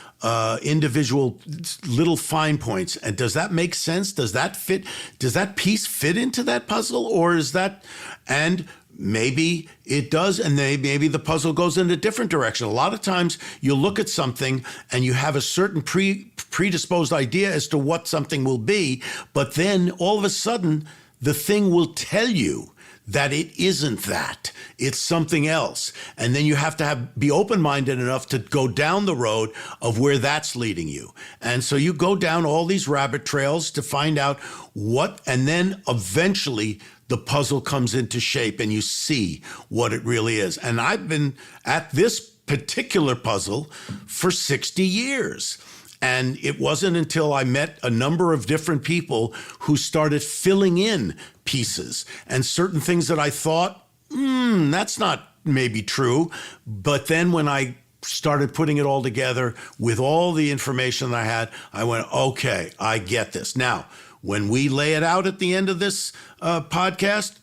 individual little fine points. And does that make sense? Does that fit? Does that piece fit into that puzzle? Or is that, and maybe it does, and maybe the puzzle goes in a different direction. A lot of times you look at something and you have a certain predisposed idea as to what something will be, but then all of a sudden the thing will tell you that it isn't that. It's something else. And then you have to be open-minded enough to go down the road of where that's leading you. And so you go down all these rabbit trails to find out what, and then eventually the puzzle comes into shape and you see what it really is. And I've been at this particular puzzle for 60 years. And it wasn't until I met a number of different people who started filling in pieces and certain things that I thought, that's not maybe true. But then when I started putting it all together with all the information that I had, I went, okay, I get this. Now, when we lay it out at the end of this podcast,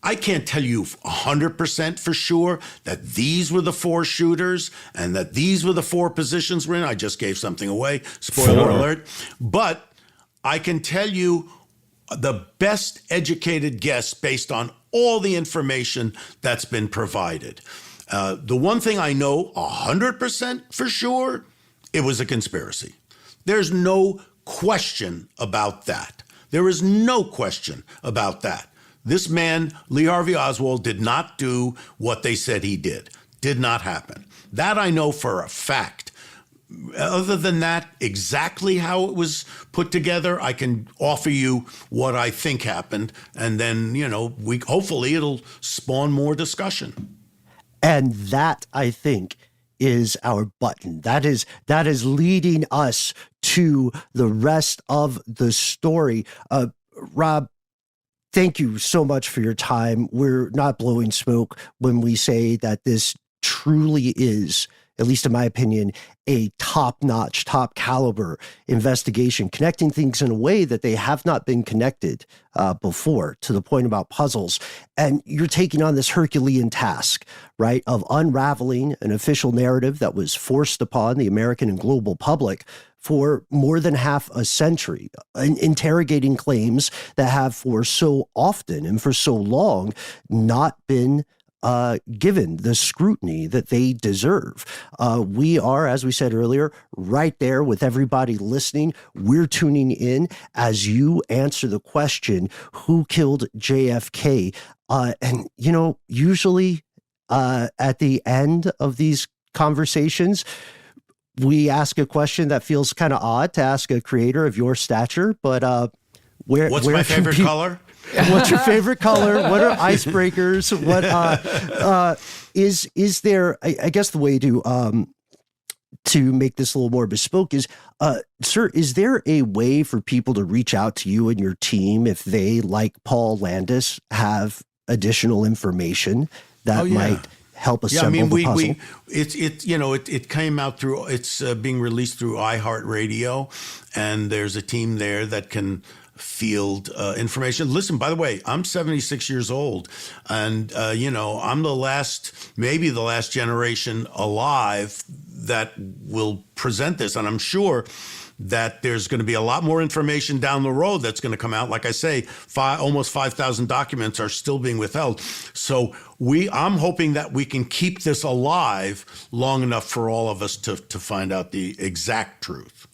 I can't tell you 100% for sure that these were the 4 shooters and that these were the 4 positions we're in. I just gave something away. Spoiler alert. But I can tell you the best educated guess based on all the information that's been provided. The one thing I know 100% for sure, it was a conspiracy. There's no question about that. There is no question about that. This man, Lee Harvey Oswald, did not do what they said he did. Did not happen. That I know for a fact. Other than that, exactly how it was put together, I can offer you what I think happened. And then, hopefully it'll spawn more discussion. And that, I think, is our button. That is leading us to the rest of the story. Rob, thank you so much for your time. We're not blowing smoke when we say that this truly is, at least in my opinion, a top-notch, top-caliber investigation, connecting things in a way that they have not been connected before, to the point about puzzles. And you're taking on this Herculean task, right, of unraveling an official narrative that was forced upon the American and global public for more than half a century, interrogating claims that have for so often and for so long not been given the scrutiny that they deserve. We are, as we said earlier, right there with everybody listening. We're tuning in as you answer the question, who killed JFK? And, usually at the end of these conversations, we ask a question that feels kind of odd to ask a creator of your stature, but what's my favorite color? What's your favorite color? What are icebreakers? What is there? I guess the way to make this a little more bespoke is, sir, is there a way for people to reach out to you and your team if they, like Paul Landis, have additional information that might help assemble the puzzle? It came out through, it's being released through iHeartRadio, and there's a team there that can field information. Listen, by the way, I'm 76 years old, and I'm maybe the last generation alive that will present this, and I'm sure that there's going to be a lot more information down the road that's going to come out. Like I say, almost 5,000 documents are still being withheld. So I'm hoping that we can keep this alive long enough for all of us to find out the exact truth.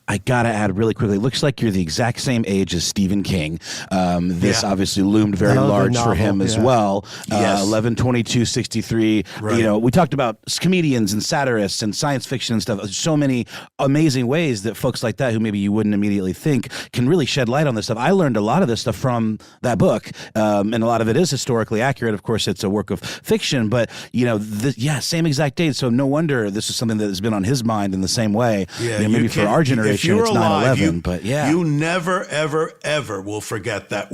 I gotta add really quickly, it looks like you're the exact same age as Stephen King. This obviously loomed very large for him as well. Yes. 11/22/63. Right. We talked about comedians and satirists and science fiction and stuff. So many amazing ways that folks like that, who maybe you wouldn't immediately think, can really shed light on this stuff. I learned a lot of this stuff from that book, and a lot of it is historically accurate. Of course, it's a work of fiction, but same exact date. So no wonder this is something that has been on his mind in the same way. Yeah, maybe for our generation. It's 9/11, but you never, ever, ever will forget that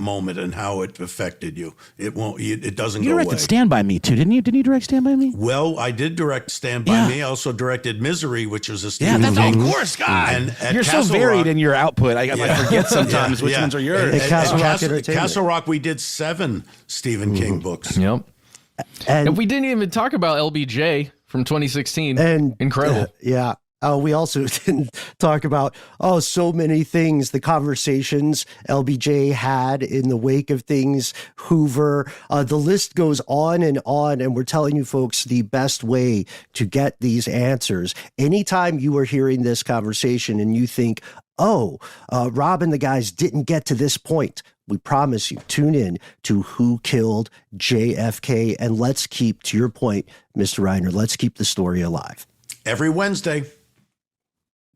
moment and how it affected you. It won't. It doesn't go away. You directed Stand By Me too, didn't you? Didn't you direct Stand By Me? Well, I did direct Stand By Me. I also directed Misery, which was a Stephen King. Of course, God. And you're Castle so varied Rock, in your output. I forget sometimes which ones are yours. At Castle Rock, we did 7 Stephen King books. Yep. And we didn't even talk about LBJ from 2016. And incredible. We also didn't talk about, so many things, the conversations LBJ had in the wake of things, Hoover. The list goes on, and we're telling you folks the best way to get these answers. Anytime you are hearing this conversation and you think, Rob and the guys didn't get to this point, we promise you, tune in to Who Killed JFK, and let's keep, to your point, Mr. Reiner, let's keep the story alive. Every Wednesday.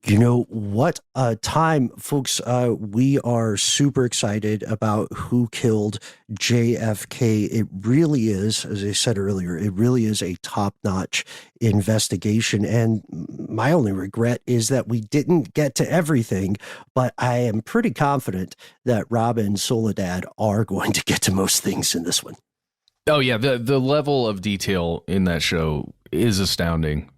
You know what time, folks, we are super excited about Who Killed JFK. It really is, as I said earlier, it really is a top-notch investigation. And my only regret is that we didn't get to everything, but I am pretty confident that Rob and Soledad are going to get to most things in this one. Oh, yeah. The level of detail in that show is astounding.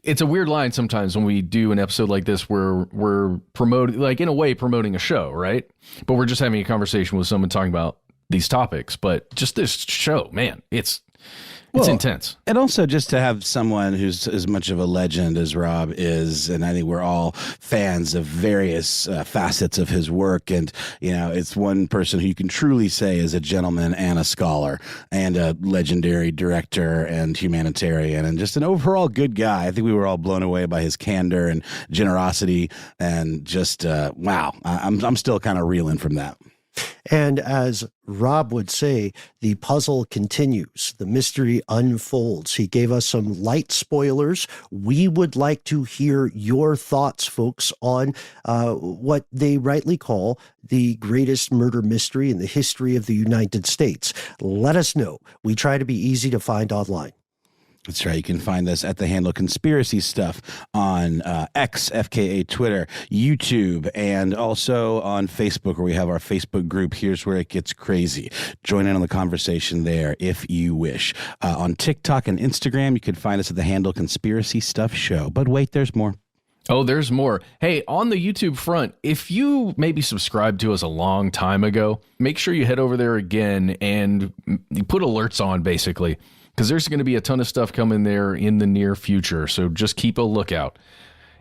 It's a weird line sometimes when we do an episode like this where we're promoting, like in a way promoting a show, right? But we're just having a conversation with someone talking about these topics. But just this show, man, it's intense. And also just to have someone who's as much of a legend as Rob is, and I think we're all fans of various facets of his work. And, it's one person who you can truly say is a gentleman and a scholar and a legendary director and humanitarian and just an overall good guy. I think we were all blown away by his candor and generosity and just, wow. I'm still kind of reeling from that. And as Rob would say, the puzzle continues. The mystery unfolds. He gave us some light spoilers. We would like to hear your thoughts, folks, on what they rightly call the greatest murder mystery in the history of the United States. Let us know. We try to be easy to find online. That's right. You can find us at the handle Conspiracy Stuff on X, FKA Twitter, YouTube, and also on Facebook, where we have our Facebook group. Here's Where It Gets Crazy. Join in on the conversation there if you wish. On TikTok and Instagram, you can find us at the handle Conspiracy Stuff Show. But wait, there's more. Oh, there's more. Hey, on the YouTube front, if you maybe subscribed to us a long time ago, make sure you head over there again and you put alerts on, basically, because there's going to be a ton of stuff coming there in the near future. So just keep a lookout.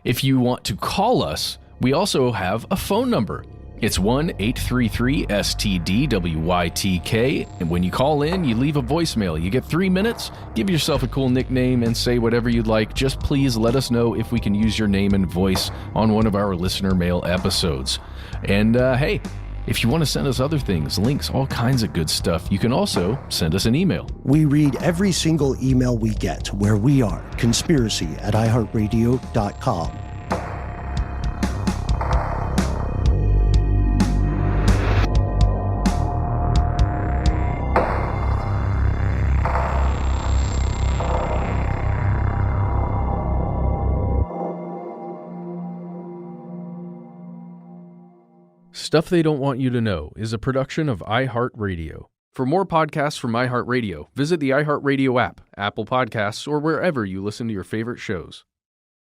If you want to call us, we also have a phone number. It's 1-833-STDWYTK. And when you call in, you leave a voicemail. You get 3 minutes. Give yourself a cool nickname and say whatever you'd like. Just please let us know if we can use your name and voice on one of our listener mail episodes. And hey, if you want to send us other things, links, all kinds of good stuff, you can also send us an email. We read every single email we get, where we are, conspiracy@iHeartRadio.com. Stuff They Don't Want You to Know is a production of iHeartRadio. For more podcasts from iHeartRadio, visit the iHeartRadio app, Apple Podcasts, or wherever you listen to your favorite shows.